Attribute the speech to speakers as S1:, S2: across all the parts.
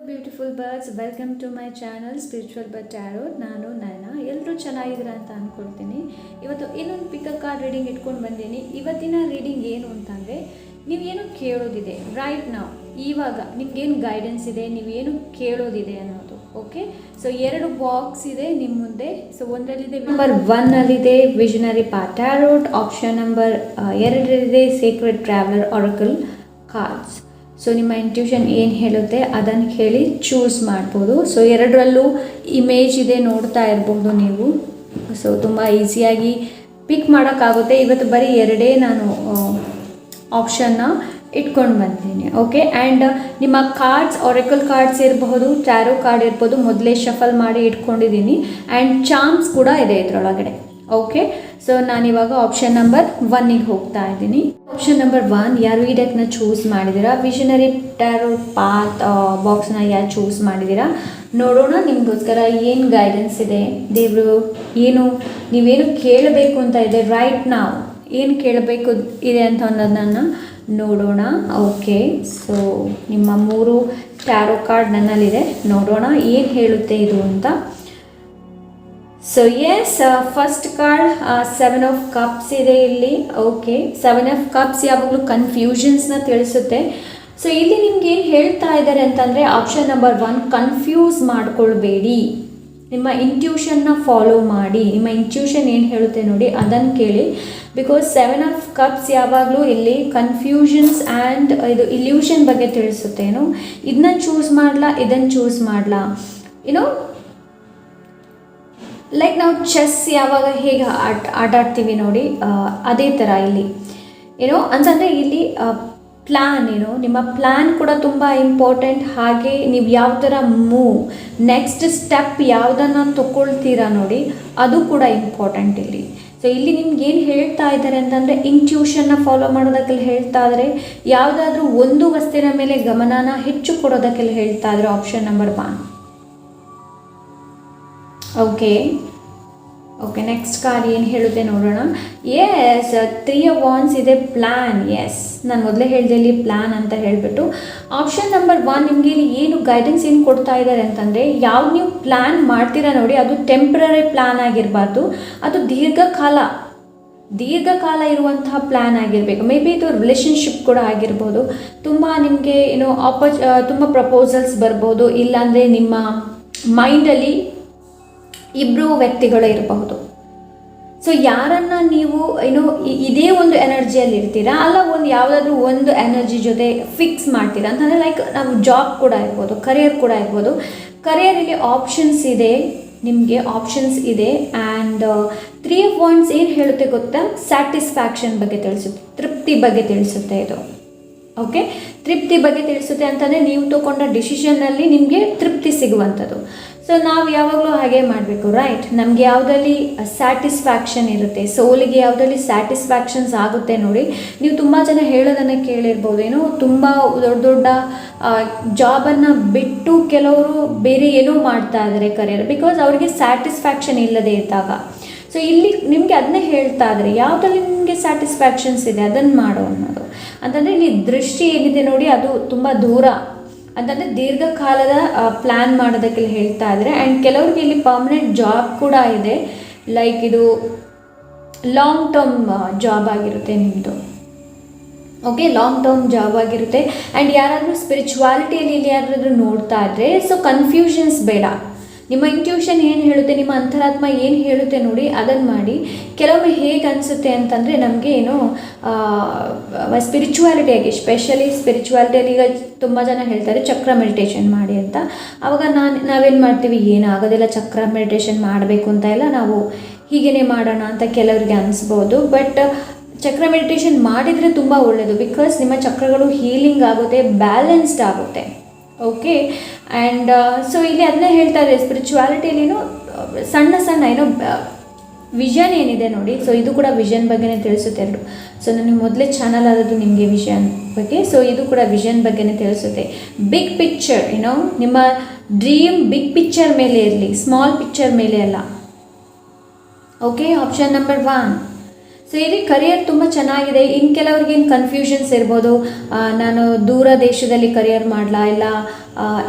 S1: Beautiful birds, welcome to my channel spiritual but tarot. ನಾನು ನಯನ. ಎಲ್ಲರೂ ಚೆನ್ನಾಗಿದ್ದೀರಾ ಅಂತ ಅಂದ್ಕೊಳ್ತೀನಿ. ಇವತ್ತು ಇನ್ನೊಂದು ಪಿಕಪ್ ಕಾರ್ಡ್ ರೀಡಿಂಗ್ ಇಟ್ಕೊಂಡು ಬಂದೀನಿ. ಇವತ್ತಿನ ರೀಡಿಂಗ್ ಏನು ಅಂತಂದರೆ, ನೀವೇನು ಕೇಳೋದಿದೆ ರೈಟ್ ನಾವು, ಇವಾಗ ನಿಮ್ಗೇನು ಗೈಡೆನ್ಸ್ ಇದೆ, ನೀವೇನು ಕೇಳೋದಿದೆ ಅನ್ನೋದು. ಓಕೆ, ಸೊ 2 ಬಾಕ್ಸ್ ಇದೆ ನಿಮ್ಮ ಮುಂದೆ. ಸೊ ಒಂದರಲ್ಲಿದೆ number 1 visionary part tarot, option number 2 secret traveller oracle cards. So ನಿಮ್ಮ ಇಂಟ್ಯೂಷನ್ ಏನು ಹೇಳುತ್ತೆ ಅದನ್ನು ಹೇಳಿ ಚೂಸ್ ಮಾಡ್ಬೋದು. ಸೊ 2ರಲ್ಲೂ ಇಮೇಜ್ ಇದೆ, ನೋಡ್ತಾ ಇರ್ಬೋದು ನೀವು. ಸೊ ತುಂಬ ಈಸಿಯಾಗಿ ಪಿಕ್ ಮಾಡೋಕ್ಕಾಗುತ್ತೆ. ಇವತ್ತು ಬರೀ 2 ನಾನು ಆಪ್ಷನ್ನ ಇಟ್ಕೊಂಡು ಬಂದಿದ್ದೀನಿ. ಓಕೆ, ಆ್ಯಂಡ್ ನಿಮ್ಮ ಕಾರ್ಡ್ಸ್ ಆರೆಕಲ್ ಕಾರ್ಡ್ಸ್ ಇರಬಹುದು, ಟ್ಯಾರೋ ಕಾರ್ಡ್ ಇರ್ಬೋದು, ಮೊದಲೇ ಶಫಲ್ ಮಾಡಿ ಇಟ್ಕೊಂಡಿದ್ದೀನಿ. ಆ್ಯಂಡ್ ಚಾಮ್ಸ್ ಕೂಡ ಇದೆ ಇದರೊಳಗಡೆ. ಓಕೆ, ಸೊ ನಾನಿವಾಗ ಆಪ್ಷನ್ ನಂಬರ್ 1ಗೆ ಹೋಗ್ತಾ ಇದ್ದೀನಿ. ಆಪ್ಷನ್ ನಂಬರ್ 1, ಯಾರು ಈ ಡೆಕ್ನ ಚೂಸ್ ಮಾಡಿದ್ದೀರಾ, ವಿಷನರಿ ಟ್ಯಾರೋ ಪಾತ್ ಬಾಕ್ಸ್ನ ಯಾರು ಚೂಸ್ ಮಾಡಿದ್ದೀರಾ ನೋಡೋಣ. ನಿಮಗೋಸ್ಕರ ಏನು ಗೈಡೆನ್ಸ್ ಇದೆ, ದೇವರು ನೀವೇನು ಕೇಳಬೇಕು ಅಂತ ಇದೆ ರೈಟ್ ನಾವು, ಏನು ಕೇಳಬೇಕು ಇದೆ ಅಂತ ಅನ್ನೋದನ್ನು ನೋಡೋಣ. ಓಕೆ, ಸೊ ನಿಮ್ಮ 3 ಟ್ಯಾರೋ ಕಾರ್ಡ್ ನನ್ನಲ್ಲಿದೆ, ನೋಡೋಣ ಏನು ಹೇಳುತ್ತೆ ಇದು ಅಂತ. So yes, first card 7 of cups ಇದೆ ಇಲ್ಲಿ. ಓಕೆ, 7 ಆಫ್ ಕಪ್ಸ್ ಯಾವಾಗಲೂ ಕನ್ಫ್ಯೂಷನ್ಸ್ನ ತಿಳಿಸುತ್ತೆ. ಸೊ ಇಲ್ಲಿ ನಿಮ್ಗೆ ಏನು ಹೇಳ್ತಾ ಇದ್ದಾರೆ ಅಂತಂದರೆ, ಆಪ್ಷನ್ ನಂಬರ್ 1, ಕನ್ಫ್ಯೂಸ್ ಮಾಡ್ಕೊಳ್ಬೇಡಿ, ನಿಮ್ಮ ಇಂಟ್ಯೂಷನ್ನ ಫಾಲೋ ಮಾಡಿ. ನಿಮ್ಮ ಇಂಟ್ಯೂಷನ್ ಏನು ಹೇಳುತ್ತೆ ನೋಡಿ ಅದನ್ನು ಕೇಳಿ. ಬಿಕಾಸ್ 7 ಆಫ್ ಕಪ್ಸ್ ಯಾವಾಗಲೂ ಇಲ್ಲಿ ಕನ್ಫ್ಯೂಷನ್ಸ್ ಆ್ಯಂಡ್ ಇದು ಇಲ್ಯೂಷನ್ ಬಗ್ಗೆ ತಿಳಿಸುತ್ತೆ. ಇದನ್ನ ಚೂಸ್ ಮಾಡಲಾ, ಇದನ್ನು ಚೂಸ್ ಮಾಡಲಾ, ಲೈಕ್ ನಾವು ಚೆಸ್ ಯಾವಾಗ ಹೇಗೆ ಆಟಾಡ್ತೀವಿ ನೋಡಿ, ಅದೇ ಥರ ಇಲ್ಲಿ ಅಂತಂದರೆ ಇಲ್ಲಿ ಪ್ಲ್ಯಾನ್ ನಿಮ್ಮ ಪ್ಲ್ಯಾನ್ ಕೂಡ ತುಂಬ ಇಂಪಾರ್ಟೆಂಟ್. ಹಾಗೆ ನೀವು ಯಾವ ಥರ ಮೂವ್, ನೆಕ್ಸ್ಟ್ ಸ್ಟೆಪ್ ಯಾವುದನ್ನು ತಗೊಳ್ತೀರಾ ನೋಡಿ ಅದು ಕೂಡ ಇಂಪಾರ್ಟೆಂಟ್ ಇಲ್ಲಿ. ಸೊ ಇಲ್ಲಿ ನಿಮ್ಗೆ ಏನು ಹೇಳ್ತಾ ಇದ್ದಾರೆ ಅಂತಂದರೆ, ಇಂಟ್ಯೂಷನ್ನ ಫಾಲೋ ಮಾಡೋದಕ್ಕೆಲ್ಲ ಹೇಳ್ತಾ ಇದ್ದಾರೆ. ಯಾವುದಾದ್ರೂ ಒಂದು ವಸ್ತುವಿನ ಮೇಲೆ ಗಮನನ ಹೆಚ್ಚು ಕೊಡೋದಕ್ಕೆಲ್ಲ ಹೇಳ್ತಾ ಇದ್ದಾರೆ. Option number 1. Okay, next card ಏನು ಹೇಳುತ್ತೆ ನೋಡೋಣ. ಎಸ್, 3 ಆಫ್ ವಾಂಡ್ಸ್ ಇದೆ, ಪ್ಲ್ಯಾನ್. ಎಸ್, ನಾನು ಮೊದಲೇ ಹೇಳಿದೆ ಇಲ್ಲಿ ಪ್ಲ್ಯಾನ್ ಅಂತ ಹೇಳಿಬಿಟ್ಟು. ಆಪ್ಷನ್ ನಂಬರ್ 1 ನಿಮಗೆ ಇಲ್ಲಿ ಏನು ಗೈಡೆನ್ಸ್ ಏನು ಕೊಡ್ತಾ ಇದ್ದಾರೆ ಅಂತಂದರೆ, ಯಾವ್ದು ನೀವು ಪ್ಲ್ಯಾನ್ ಮಾಡ್ತೀರಾ ನೋಡಿ ಅದು ಟೆಂಪ್ರರಿ ಪ್ಲ್ಯಾನ್ ಆಗಿರಬಾರ್ದು, ಅದು ದೀರ್ಘಕಾಲ ಇರುವಂತಹ ಪ್ಲ್ಯಾನ್ ಆಗಿರಬೇಕು. ಮೇ ಬಿ ಇದು ರಿಲೇಷನ್ಶಿಪ್ ಕೂಡ ಆಗಿರ್ಬೋದು. ತುಂಬ ನಿಮಗೆ ತುಂಬ ಪ್ರಪೋಸಲ್ಸ್ ಬರ್ಬೋದು, ಇಲ್ಲಾಂದರೆ ನಿಮ್ಮ ಮೈಂಡಲ್ಲಿ 2 ವ್ಯಕ್ತಿಗಳು ಇರಬಹುದು. ಸೊ ಯಾರನ್ನು ನೀವು ಇದೇ ಒಂದು ಎನರ್ಜಿಯಲ್ಲಿ ಇರ್ತೀರಾ, ಅಲ್ಲ ಯಾವುದಾದ್ರೂ ಒಂದು ಎನರ್ಜಿ ಜೊತೆ ಫಿಕ್ಸ್ ಮಾಡ್ತೀರಾ ಅಂತಂದರೆ, ಲೈಕ್ ನಾವು ಜಾಬ್ ಕೂಡ ಇರ್ಬೋದು, ಕರಿಯರ್ ಕೂಡ ಇರ್ಬೋದು. ಕರಿಯರಲ್ಲಿ ಆಪ್ಷನ್ಸ್ ಇದೆ, ನಿಮಗೆ ಆಪ್ಷನ್ಸ್ ಇದೆ. ಆ್ಯಂಡ್ 3 ಆಫ್ ವಾಂಡ್ಸ್ ಏನು ಹೇಳುತ್ತೆ ಗೊತ್ತಾ, ಸ್ಯಾಟಿಸ್ಫ್ಯಾಕ್ಷನ್ ಬಗ್ಗೆ ತಿಳಿಸುತ್ತೆ, ತೃಪ್ತಿ ಬಗ್ಗೆ ತಿಳಿಸುತ್ತೆ ಇದು. ಓಕೆ, ತೃಪ್ತಿ ಬಗ್ಗೆ ತಿಳಿಸುತ್ತೆ ಅಂತಂದರೆ ನೀವು ತಗೊಂಡ ಡಿಸಿಷನ್ನಲ್ಲಿ ನಿಮಗೆ ತೃಪ್ತಿ ಸಿಗುವಂಥದ್ದು. ಸೊ ನಾವು ಯಾವಾಗಲೂ ಹಾಗೆ ಮಾಡಬೇಕು ರೈಟ್. ನಮಗೆ ಯಾವುದಲ್ಲಿ ಸ್ಯಾಟಿಸ್ಫ್ಯಾಕ್ಷನ್ ಇರುತ್ತೆ, ಸೋಲಿಗೆ ಯಾವುದಲ್ಲಿ ಸ್ಯಾಟಿಸ್ಫ್ಯಾಕ್ಷನ್ಸ್ ಆಗುತ್ತೆ ನೋಡಿ. ನೀವು ತುಂಬ ಜನ ಹೇಳೋದನ್ನು ಕೇಳಿರ್ಬೋದು, ತುಂಬ ದೊಡ್ಡ ಜಾಬನ್ನು ಬಿಟ್ಟು ಕೆಲವರು ಬೇರೆ ಏನೋ ಮಾಡ್ತಾ ಇದ್ದಾರೆ ಕರಿಯರ್, ಬಿಕಾಸ್ ಅವರಿಗೆ ಸ್ಯಾಟಿಸ್ಫ್ಯಾಕ್ಷನ್ ಇಲ್ಲದೆ ಇದ್ದಾಗ. ಸೊ ಇಲ್ಲಿ ನಿಮಗೆ ಅದನ್ನೇ ಹೇಳ್ತಾ ಇದ್ದಾರೆ, ಯಾವುದಲ್ಲಿ ನಿಮಗೆ ಸ್ಯಾಟಿಸ್ಫ್ಯಾಕ್ಷನ್ಸ್ ಇದೆ ಅದನ್ನು ಮಾಡೋ ಅನ್ನೋದು. ಅಂತಂದರೆ ಇಲ್ಲಿ ದೃಷ್ಟಿ ಏನಿದೆ ನೋಡಿ ಅದು ತುಂಬ ದೂರ, ಅಂತಂದರೆ ದೀರ್ಘಕಾಲದ ಪ್ಲ್ಯಾನ್ ಮಾಡೋದಕ್ಕೆಲ್ಲ ಹೇಳ್ತಾ ಇದ್ದಾರೆ. ಆ್ಯಂಡ್ ಕೆಲವ್ರಿಗೆ ಇಲ್ಲಿ ಪರ್ಮನೆಂಟ್ ಜಾಬ್ ಕೂಡ ಇದೆ, ಲೈಕ್ ಇದು ಲಾಂಗ್ ಟರ್ಮ್ ಜಾಬ್ ಆಗಿರುತ್ತೆ ನಿಮ್ಮದು. ಓಕೆ, ಲಾಂಗ್ ಟರ್ಮ್ ಜಾಬ್ ಆಗಿರುತ್ತೆ. ಆ್ಯಂಡ್ ಯಾರಾದರೂ ಸ್ಪಿರಿಚುವಾಲಿಟಿಯಲ್ಲಿ ಇಲ್ಲಿ ಯಾರಾದರೂ ನೋಡ್ತಾ ಇದ್ದರೆ, ಸೊ ಕನ್ಫ್ಯೂಷನ್ಸ್ ಬೇಡ. ನಿಮ್ಮ ಇಂಟ್ಯೂಷನ್ ಏನು ಹೇಳುತ್ತೆ, ನಿಮ್ಮ ಅಂತರಾತ್ಮ ಏನು ಹೇಳುತ್ತೆ ನೋಡಿ ಅದನ್ನು ಮಾಡಿ. ಕೆಲವೊಮ್ಮೆ ಹೇಗೆ ಅನಿಸುತ್ತೆ ಅಂತಂದರೆ, ನಮಗೆ ಸ್ಪಿರಿಚುವಾಲಿಟಿಯಾಗಿ, ಸ್ಪೆಷಲಿ ಸ್ಪಿರಿಚುವಾಲಿಟಿಯಲ್ಲಿ ಈಗ ತುಂಬ ಜನ ಹೇಳ್ತಾರೆ ಚಕ್ರ ಮೆಡಿಟೇಷನ್ ಮಾಡಿ ಅಂತ. ಆವಾಗ ನಾವೇನು ಮಾಡ್ತೀವಿ, ಏನಾಗೋದಿಲ್ಲ ಚಕ್ರ ಮೆಡಿಟೇಷನ್ ಮಾಡಬೇಕು ಅಂತ ಎಲ್ಲ, ನಾವು ಹೀಗೇ ಮಾಡೋಣ ಅಂತ ಕೆಲವರಿಗೆ ಅನಿಸ್ಬೋದು. ಬಟ್ ಚಕ್ರ ಮೆಡಿಟೇಷನ್ ಮಾಡಿದರೆ ತುಂಬ ಒಳ್ಳೆಯದು, ಬಿಕಾಸ್ ನಿಮ್ಮ ಚಕ್ರಗಳು ಹೀಲಿಂಗ್ ಆಗುತ್ತೆ, ಬ್ಯಾಲೆನ್ಸ್ಡ್ ಆಗುತ್ತೆ. ಓಕೆ, ಆ್ಯಂಡ್ ಸೊ ಇಲ್ಲಿ ಅದನ್ನೇ ಹೇಳ್ತಾ ಇದ್ದಾರೆ, ಸ್ಪಿರಿಚುವಾಲಿಟಿಯಲ್ಲಿ ಸಣ್ಣ ವಿಷನ್ ಏನಿದೆ ನೋಡಿ. ಸೊ ಇದು ಕೂಡ ವಿಷನ್ ಬಗ್ಗೆನೇ ತಿಳಿಸುತ್ತೆ ಎರಡು. ಸೊ ನನಗೆ ಮೊದಲೇ ಚಾನಲ್ ಆದದ್ದು ನಿಮಗೆ ವಿಷನ್ ಬಗ್ಗೆ, ಸೊ ಇದು ಕೂಡ ವಿಷನ್ ಬಗ್ಗೆನೇ ತಿಳಿಸುತ್ತೆ. ಬಿಗ್ ಪಿಕ್ಚರ್ ನಿಮ್ಮ ಡ್ರೀಮ್ ಬಿಗ್ ಪಿಕ್ಚರ್ ಮೇಲೆ ಇರಲಿ, ಸ್ಮಾಲ್ ಪಿಕ್ಚರ್ ಮೇಲೆ ಅಲ್ಲ. Okay, option number 1. ಸೊ ಇಲ್ಲಿ ಕರಿಯರ್ ತುಂಬ ಚೆನ್ನಾಗಿದೆ. ಇನ್ನು ಕೆಲವ್ರಿಗೆ ಏನು ಕನ್ಫ್ಯೂಷನ್ಸ್ ಇರ್ಬೋದು, ನಾನು ದೂರ ದೇಶದಲ್ಲಿ ಕರಿಯರ್ ಮಾಡಲಾ ಇಲ್ಲ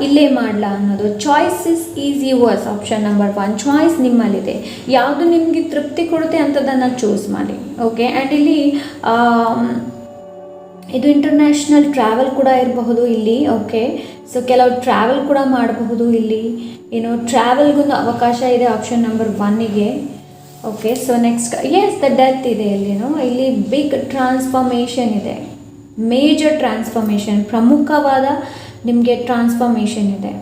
S1: ಇಲ್ಲೇ ಮಾಡಲಾ ಅನ್ನೋದು. Choice is easy yours. Option number 1 choice ನಿಮ್ಮಲ್ಲಿದೆ. ಯಾವುದು ನಿಮಗೆ ತೃಪ್ತಿ ಕೊಡುತ್ತೆ ಅಂಥದ್ದನ್ನು ಚೂಸ್ ಮಾಡಿ. ಓಕೆ, ಆ್ಯಂಡ್ ಇಲ್ಲಿ ಇದು ಇಂಟರ್ನ್ಯಾಷನಲ್ ಟ್ರಾವೆಲ್ ಕೂಡ ಇರಬಹುದು ಇಲ್ಲಿ. ಓಕೆ, ಸೊ ಕೆಲವು ಟ್ರಾವೆಲ್ ಕೂಡ ಮಾಡಬಹುದು ಇಲ್ಲಿ. ಏನು ಟ್ರಾವೆಲ್ಗೂ ಅವಕಾಶ ಇದೆ ಆಪ್ಷನ್ ನಂಬರ್ 1ಗೆ. Okay, so next is the death ಇದೆ ಇಲ್ಲಿನೋ. ಇಲ್ಲಿ ಬಿಗ್ ಟ್ರಾನ್ಸ್ಫಾರ್ಮೇಷನ್ ಇದೆ, ಮೇಜರ್ ಟ್ರಾನ್ಸ್ಫಾರ್ಮೇಷನ್, ಪ್ರಮುಖವಾದ ನಿಮಗೆ ಟ್ರಾನ್ಸ್ಫಾರ್ಮೇಷನ್ ಇದೆ.